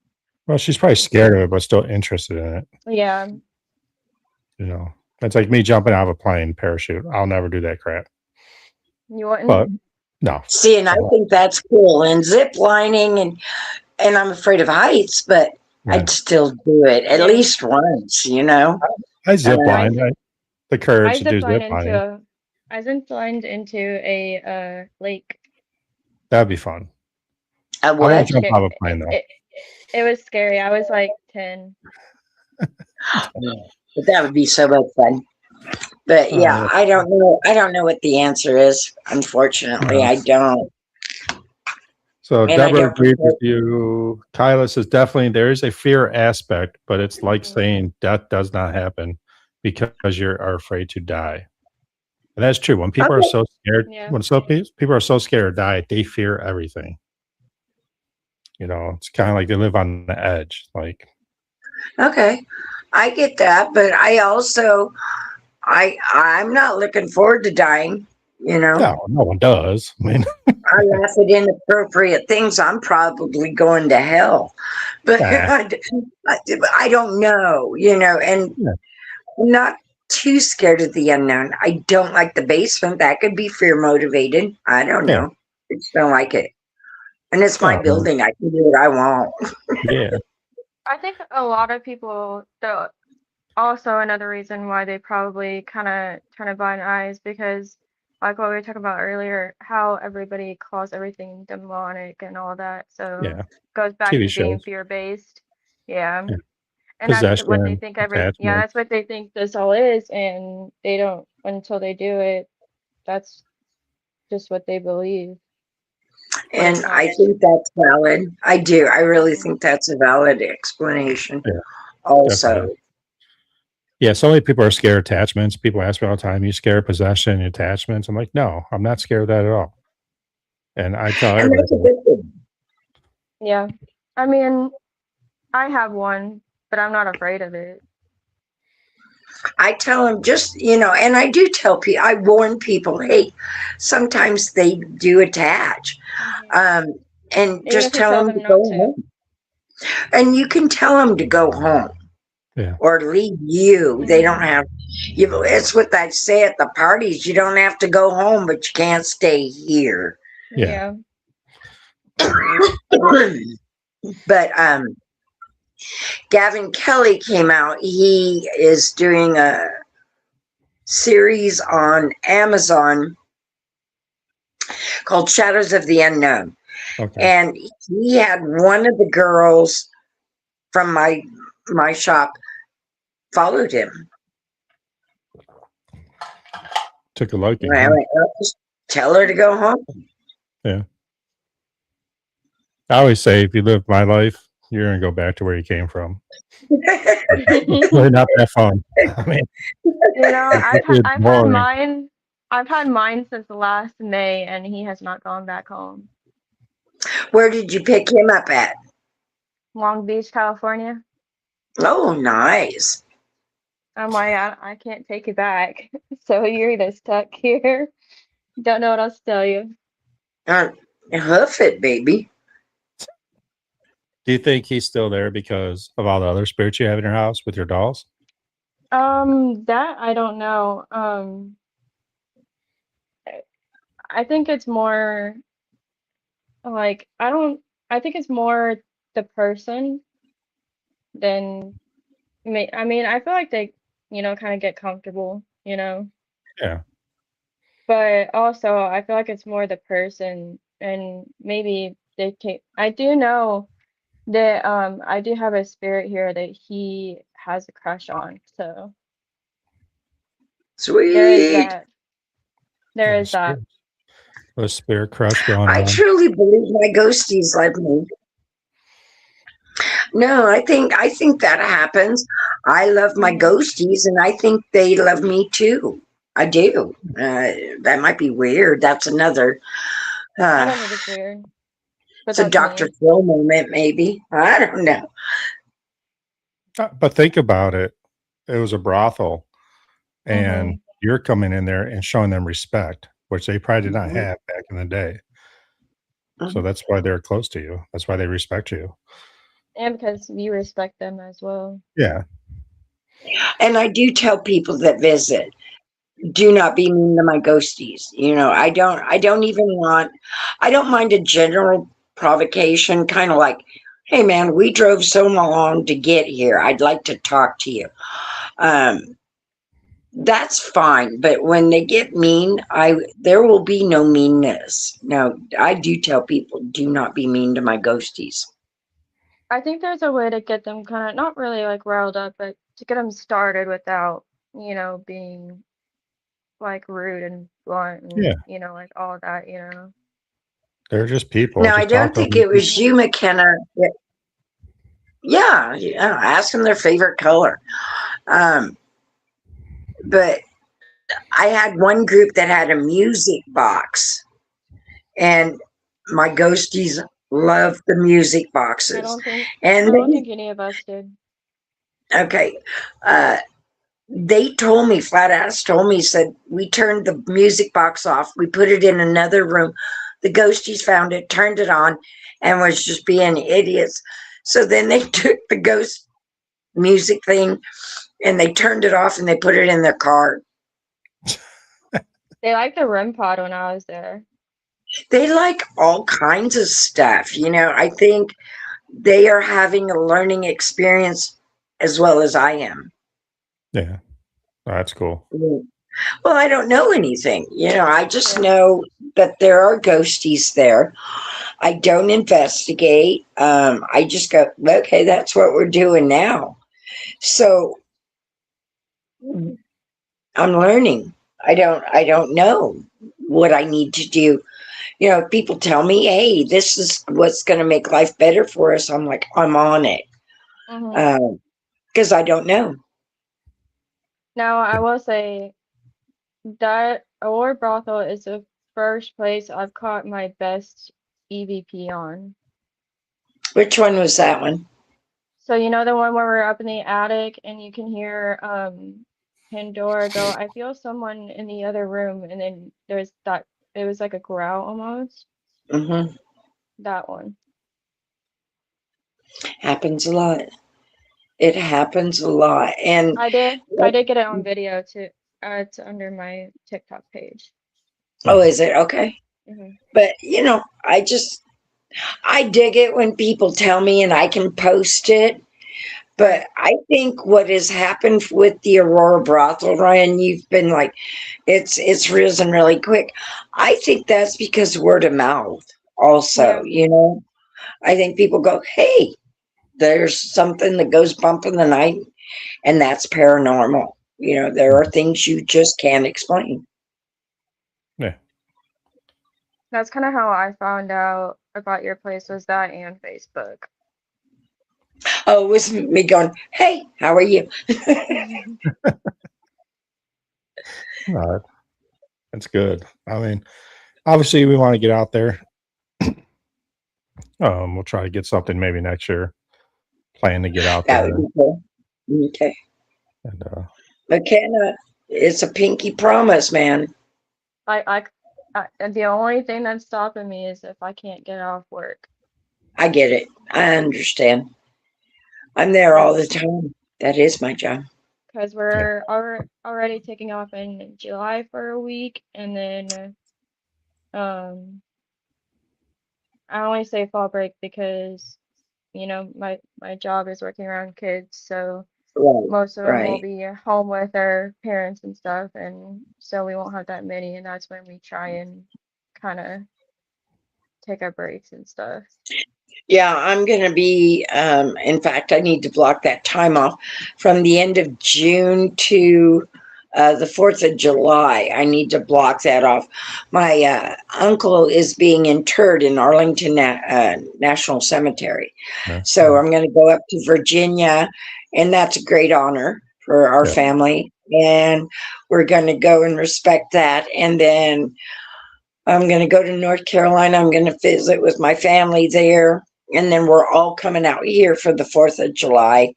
Well, she's probably scared of it, but still interested in it. Yeah. You know, it's like me jumping out of a plane parachute. I'll never do that crap. You wouldn't? But no. See, and I think that's cool. And zip lining, and I'm afraid of heights, but Yeah. I'd still do it at Yeah. least once, you know. I zip line. The courage to do zip lining. I zip lined into a lake. That'd be fun. I won't jump out of a plane though. It was scary. I was like 10. But that would be so much fun. But yeah, I don't know. I don't know what the answer is. Unfortunately, I don't. So Deborah agreed with you. Kyla says definitely there is a fear aspect, but it's like saying death does not happen because you are afraid to die. And that's true. When people are so scared, when people are so scared to die, they fear everything. You know, it's kind of like they live on the edge. Like, okay, I get that, but I also, I'm not looking forward to dying. You know, no one does. I mean, I laugh at inappropriate things. I'm probably going to hell, but I don't know. You know, and I'm not too scared of the unknown. I don't like the basement. That could be fear motivated. I don't know. I just don't like it. And it's my building. I can do what I want. Yeah. I think a lot of people, though, also another reason why they probably kind of turn a blind eye is because, like what we were talking about earlier, how everybody calls everything demonic and all that. So it goes back to being fear-based. Yeah. And that's what they think that's what they think this all is, and they don't until they do it. That's just what they believe. And I think that's valid. I do. I really think that's a valid explanation. Yeah, also. Definitely. Yeah, so many people are scared of attachments. People ask me all the time, you scared of possession and attachments? I'm like, no, I'm not scared of that at all. And I tell everybody. Yeah. I mean, I have one, but I'm not afraid of it. I tell them just, you know, and I do tell people, I warn people, hey, sometimes they do attach. And just tell them to go home. And you can tell them to go home. Yeah. Or leave you. They don't have, it's what I say at the parties. You don't have to go home, but you can't stay here. Yeah. But Gavin Kelly came out. He is doing a series on Amazon called Shadows of the Unknown. Okay. And he had one of the girls from my shop followed him. Took a liking. I went, just tell her to go home. Yeah. I always say, if you live my life, you're going to go back to where you came from. Really not that fun. I mean, you know, I've had mine since last May, and he has not gone back home. Where did you pick him up at? Long Beach, California. Oh, nice. I'm like, I can't take it back. So you're either stuck here. Don't know what else to tell you. Hoof it, baby. Do you think he's still there because of all the other spirits you have in your house with your dolls? That I don't know. I think it's more like I think it's more the person than me. I mean, I feel like they, you know, kind of get comfortable, you know. Yeah. But also, I feel like it's more the person, and maybe they take. I do know that I do have a spirit here that he has a crush on. So sweet. There is that. There is that. A spirit crush going on. I truly believe my ghosties love me. No, I think that happens. I love my ghosties, and I think they love me too. I do. That might be weird. That's another. I don't think it's weird. It's a Dr. Phil moment, maybe. I don't know. But think about it. It was a brothel, and You're coming in there and showing them respect, which they probably did not have back in the day. So that's why they're close to you. That's why they respect you. And because you respect them as well. Yeah. And I do tell people that visit, do not be mean to my ghosties. You know, I don't mind a general provocation, kind of like, hey man, we drove so long to get here. I'd like to talk to you. That's fine. But when they get mean, there will be no meanness. No, I do tell people, do not be mean to my ghosties. I think there's a way to get them kind of not really like riled up, but to get them started without, you know, being like rude and blunt and you know, like all that, you know. They're just people. No, I don't think it was you, Mekena. Yeah, ask them their favorite color. But I had one group that had a music box, and my ghosties loved the music boxes. I don't think any of us did. Okay. They told me, flat ass told me, said, we turned the music box off. We put it in another room. The ghosties found it, turned it on, and was just being idiots. So then they took the ghost music thing and they turned it off and they put it in their car. They liked the REM pod when I was there. They like all kinds of stuff. You know, I think they are having a learning experience as well as I am. Yeah. Oh, that's cool. Well, I don't know anything. You know, I just know that there are ghosties there. I don't investigate. I just go, okay, that's what we're doing now. So I'm learning. I don't know what I need to do. You know, people tell me, hey, this is what's going to make life better for us. I'm like, I'm on it. Because I don't know. Now, I will say that Aurora Brothel is the first place I've caught my best EVP on. Which one was that one? So, you know, the one where we're up in the attic and you can hear Pandora go, I feel someone in the other room. And then there's that, it was like a growl almost. That one. Happens a lot. It happens a lot. And I did get it on video too. It's under my TikTok page. Oh, is it? Okay. But, you know, I dig it when people tell me and I can post it. But I think what has happened with the Aurora Brothel, Ryan, you've been like, it's risen really quick. I think that's because word of mouth also, you know. I think people go, hey, there's something that goes bump in the night, and that's paranormal. You know, there are things you just can't explain. Yeah. That's kind of how I found out about your place, was that and Facebook. Oh, it was me going, hey, how are you? That's good. I mean, obviously we want to get out there. We'll try to get something maybe next year. Plan to get out there. That would be cool. Okay. And, Mekena, it's a pinky promise, man. The only thing that's stopping me is if I can't get off work. I get it. I understand. I'm there all the time. That is my job. Because we're already taking off in July for a week, and then I only say fall break because, you know, my job is working around kids, so most of them will be home with their parents and stuff, and so we won't have that many, and that's when we try and kind of take our breaks and stuff. Yeah, I'm going to be, in fact, I need to block that time off from the end of June to the 4th of July. I need to block that off. My uncle is being interred in Arlington National Cemetery. So I'm going to go up to Virginia, and that's a great honor for our family. And we're going to go and respect that. And then I'm going to go to North Carolina. I'm going to visit with my family there. And then we're all coming out here for the 4th of July.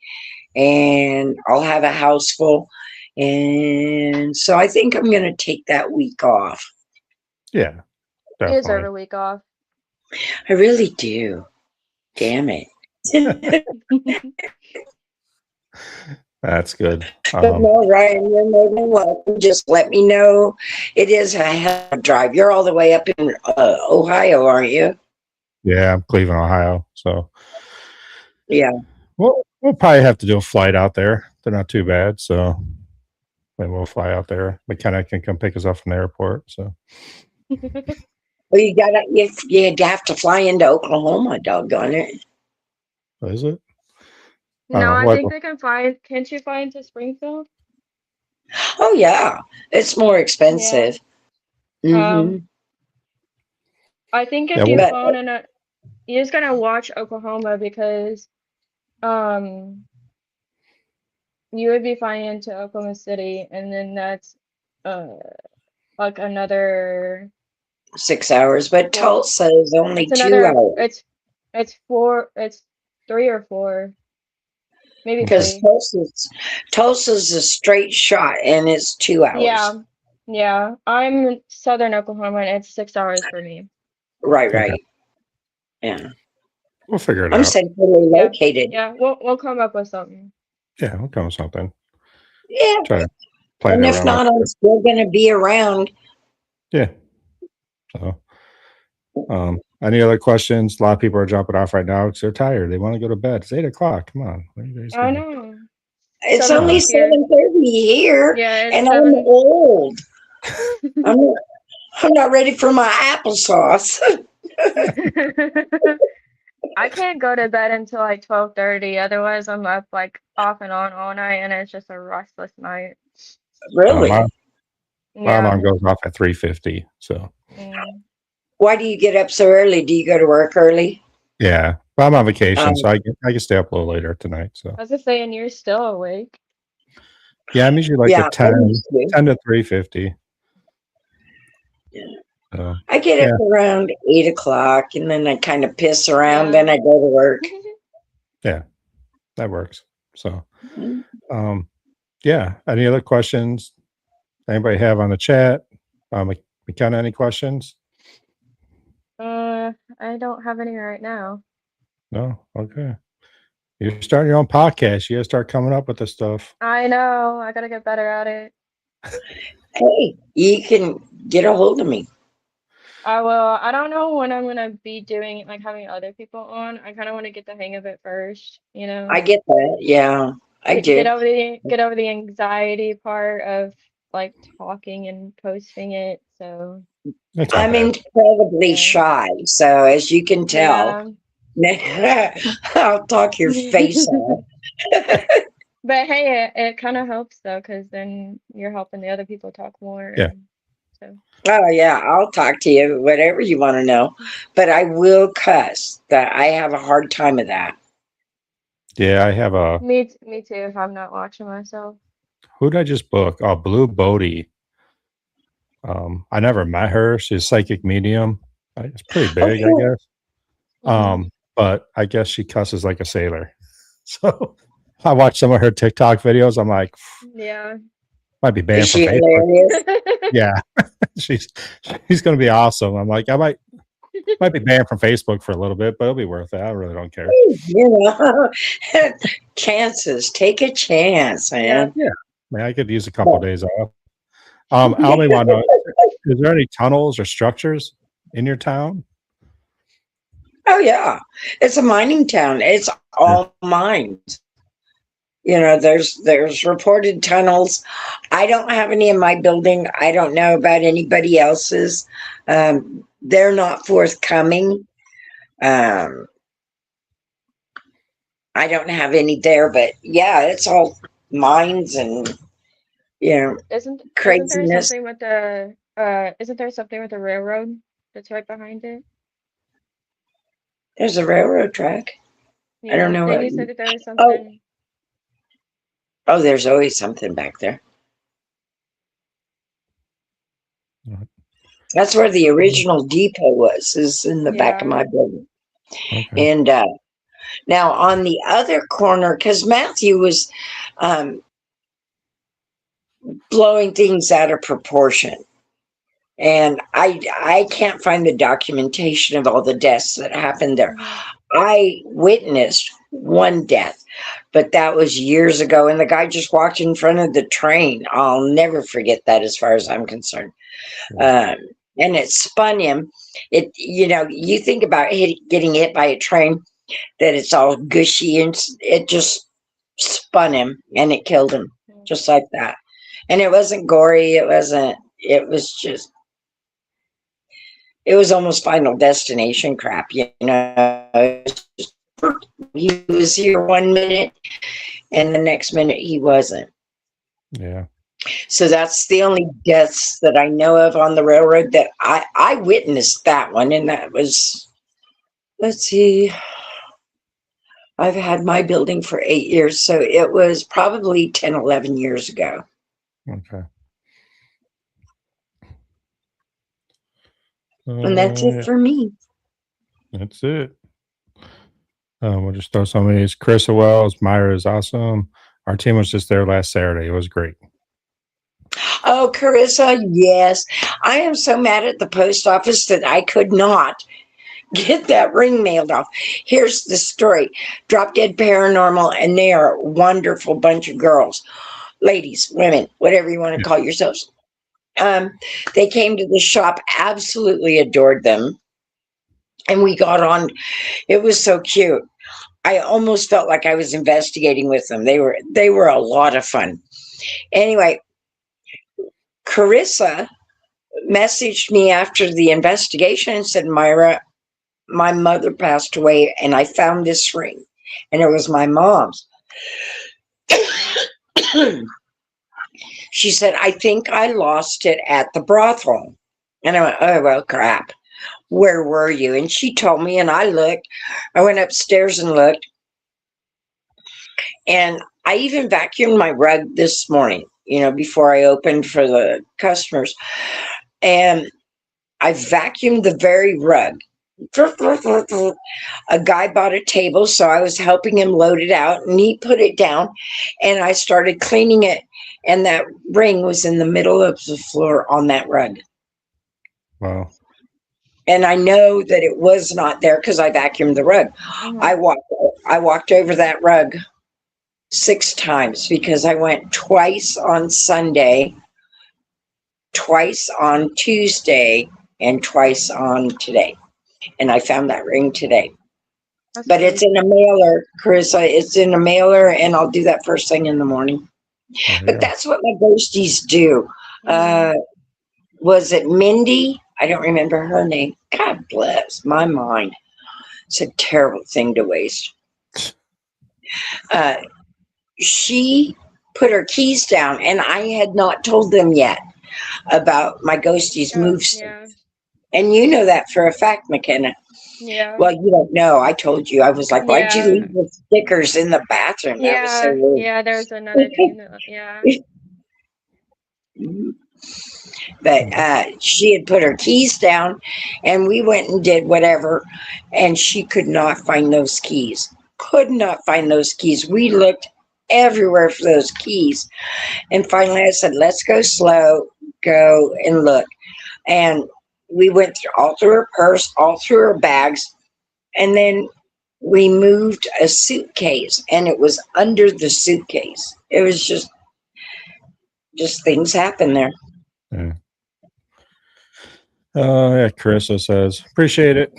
And I'll have a house full. And so I think I'm going to take that week off. Yeah, You deserve definitely. a week off. I really do. Damn it. That's good. But no, Ryan, you're more than welcome. Just let me know. It is a hell of a drive. You're all the way up in Ohio, aren't you? Yeah, I'm Cleveland, Ohio. So Yeah. we'll probably have to do a flight out there. They're not too bad. So maybe we'll fly out there. Mekena can come pick us up from the airport. So Well, you'd have to fly into Oklahoma, doggone it. what is it? No, I think they can fly. Can't you fly into Springfield? Oh yeah, it's more expensive. Yeah. I think if Yeah, you phone in you're just gonna watch Oklahoma because you would be flying into Oklahoma City, and then that's like another 6 hours, but Tulsa is only 2 hours. It's 3 or 4, maybe Because 3. Tulsa's a straight shot, and it's 2 hours. Yeah. I'm in southern Oklahoma, and it's 6 hours for me. Right. Okay. Yeah. We'll figure it I'm out. centrally located. Yeah, we'll come up with something. Yeah, we'll come with something. Yeah. Try to play and if not, I'm still going to be around. Yeah. So, any other questions? A lot of people are jumping off right now because they're tired. They want to go to bed. It's 8:00. Come on. What are you guys doing? I know. It's only 7:30 here. Yeah, and I'm old. I'm not ready for my applesauce. I can't go to bed until like 12:30. Otherwise, I'm up like off and on all night, and it's just a restless night. Really? My alarm goes off at 3:50. So. Why do you get up so early? Do you go to work early? Yeah, well, I'm on vacation, so I can stay up a little later tonight. So I was just saying, you're still awake. Yeah, I'm usually like at 10 to 3:50. Yeah. I get up around 8:00, and then I kind of piss around. Then I go to work. Yeah, that works. So, yeah. Any other questions? Anybody have on the chat? Mekena, any questions? I don't have any right now. No? Okay. You're starting your own podcast. You gotta start coming up with this stuff. I know. I gotta get better at it. Hey, you can get a hold of me. I will. I don't know when I'm gonna be doing like having other people on. I kind of want to get the hang of it first, you know. I get that. Yeah, I do. Get over the anxiety part of like talking and posting it. So I'm incredibly shy. So as you can tell, I'll talk your face off. But hey, it kind of helps though, because then you're helping the other people talk more. Yeah. So. Oh yeah, I'll talk to you, whatever you want to know. But I will cuss. That I have a hard time of that. Yeah, I have a. Me too. If I'm not watching myself. Who did I just book? Oh, Blue Bodie. I never met her. She's a psychic medium. It's pretty big, I guess. But I guess she cusses like a sailor. So I watched some of her TikTok videos. I'm like, yeah, might be banned from Facebook. Yeah, she's gonna be awesome. I'm like, I might be banned from Facebook for a little bit, but it'll be worth it. I really don't care. You know, chances. Take a chance, man. Yeah, man, I could use a couple of days off. Almy, want to know, is there any tunnels or structures in your town? Oh yeah, it's a mining town. It's all mines. You know, there's reported tunnels. I don't have any in my building. I don't know about anybody else's. They're not forthcoming. I don't have any there, but yeah, it's all mines and craziness. Isn't there something with the railroad that's right behind it? There's a railroad track. Yeah, I don't know. You said that there was something. Oh, there's always something back there. That's where the original depot was, is in the back of my building. Okay. And now on the other corner, because Matthew was, blowing things out of proportion. And I can't find the documentation of all the deaths that happened there. I witnessed one death, but that was years ago, and the guy just walked in front of the train. I'll never forget that, as far as I'm concerned. And it spun him. You think about getting hit by a train, that it's all gushy, and it just spun him and it killed him, just like that. And it wasn't gory. It was almost Final Destination crap, He was here 1 minute, and the next minute he wasn't. Yeah. So that's the only deaths that I know of on the railroad that I witnessed that one, and that was, let's see, I've had my building for 8 years, so it was probably 10, 11 years ago. Okay. And that's it for me. That's it. We'll just throw some of these. Carissa Wells, Myra is awesome. Our team was just there last Saturday. It was great. Oh, Carissa, yes. I am so mad at the post office that I could not get that ring mailed off. Here's the story. Drop Dead Paranormal, and they are a wonderful bunch of girls, ladies, women, whatever you want to call yourselves. They came to the shop, absolutely adored them. And we got on. It was so cute. I almost felt like I was investigating with them. They were a lot of fun. Anyway, Carissa messaged me after the investigation and said, Myra, my mother passed away and I found this ring. And it was my mom's. She said, I think I lost it at the brothel. And I went, oh, well, crap. Where were you? And she told me, and I looked. I went upstairs and looked. And I even vacuumed my rug this morning, before I opened for the customers. And I vacuumed the very rug. A guy bought a table, so I was helping him load it out, and he put it down, and I started cleaning it, and that ring was in the middle of the floor on that rug. Wow. And I know that it was not there because I vacuumed the rug. I walked over that rug 6 times because I went twice on Sunday, twice on Tuesday, and twice on today. And I found that ring today. But it's in a mailer, Carissa. It's in a mailer, and I'll do that first thing in the morning. But that's what my ghosties do. Was it Mindy? I don't remember her name. God bless my mind. It's a terrible thing to waste. She put her keys down, and I had not told them yet about my ghosties moves. Yeah. And you know that for a fact, Mekena. Yeah. Well, you don't know. I told you. I was like, why'd you leave the stickers in the bathroom? That was so weird. Yeah, there's another team that, yeah. But she had put her keys down, and we went and did whatever, and she could not find those keys. Could not find those keys. We looked everywhere for those keys. And finally I said, let's go slow, go and look. And we went all through her purse, all through her bags, and then we moved a suitcase, and it was under the suitcase. It was just things happen there. Yeah. Yeah, Carissa says, appreciate it.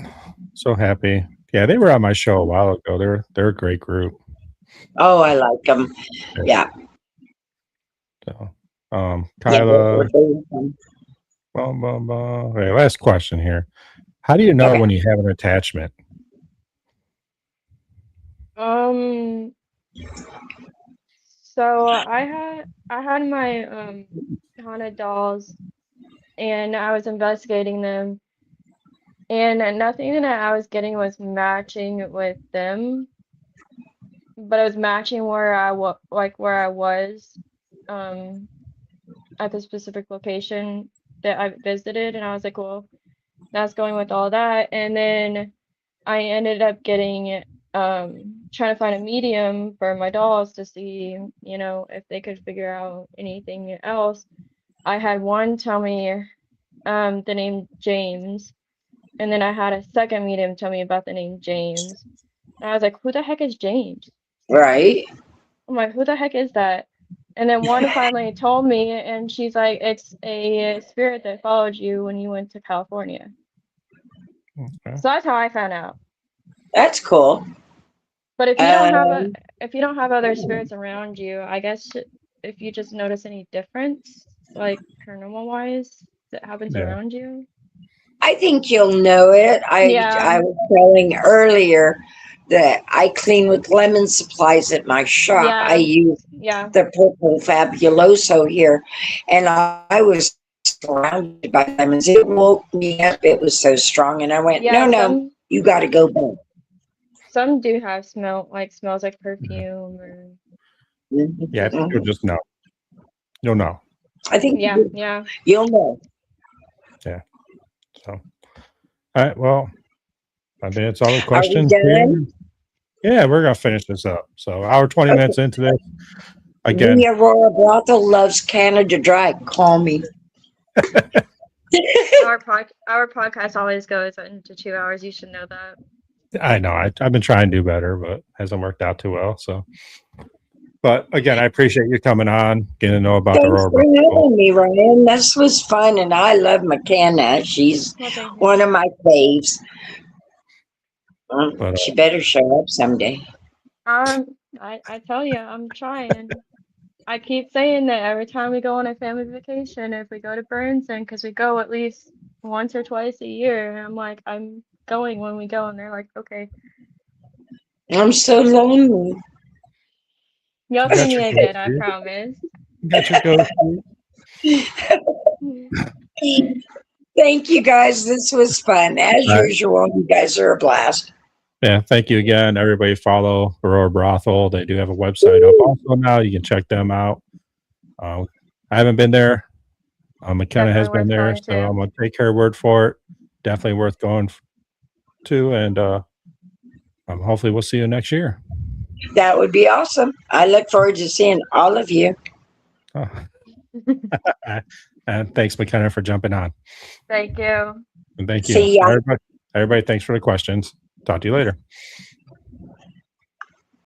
So happy. Yeah, they were on my show a while ago. They're a great group. Oh, I like them. Yeah. So, Kyla. Okay, last question here. How do you know when you have an attachment? So I had my haunted dolls, and I was investigating them, and nothing that I was getting was matching with them, but it was matching where I was at the specific location that I visited, and I was like, well, that's going with all that. And then I ended up getting trying to find a medium for my dolls to see, if they could figure out anything else. I had one tell me the name James, and then I had a second medium tell me about the name James. And I was like, who the heck is James? Right. I'm like, who the heck is that? And then one finally told me, and she's like, it's a spirit that followed you when you went to California. Okay. So that's how I found out. That's cool. But if you don't have other spirits around you, I guess if you just notice any difference, like paranormal wise, that happens around you. I think you'll know it. I was telling earlier that I clean with lemon supplies at my shop. I use the purple fabuloso here, and I was surrounded by lemons. It woke me up. It was so strong, and I went, no, you got to go back. Some do have smells like perfume or. Yeah, you'll just know. You'll know. I think you'll know. Yeah. So, all right. Well, I think it's all the questions. Are we done? Yeah, we're gonna finish this up. So, hour 20 minutes into this. Again, the Aurora Brothel loves Canada Dry. Call me. Our podcast always goes into 2 hours. You should know that. I know. I've been trying to do better, but hasn't worked out too well. So, but again, I appreciate you coming on, getting to know about the Aurora Brothel. Thanks for having me, Ryan. This was fun, and I love Mekena. She's one of my faves. But, she better show up someday. I tell you, I'm trying. I keep saying that every time we go on a family vacation, if we go to Burnston, because we go at least once or twice a year, and I'm like, I'm going when we go, and they're like, okay. I'm so lonely. You'll see me again, I promise. Got your go. Thank you, guys. This was fun. As usual, you guys are a blast. Yeah, thank you again. Everybody follow Aurora Brothel. They do have a website up also now. You can check them out. I haven't been there. Mekena has been there, so I'm going to take her word for it. Definitely worth going to, and hopefully we'll see you next year. That would be awesome. I look forward to seeing all of you. Oh. And thanks, Mekena, for jumping on. Thank you. And thank you. See ya. Everybody, thanks for the questions. Talk to you later.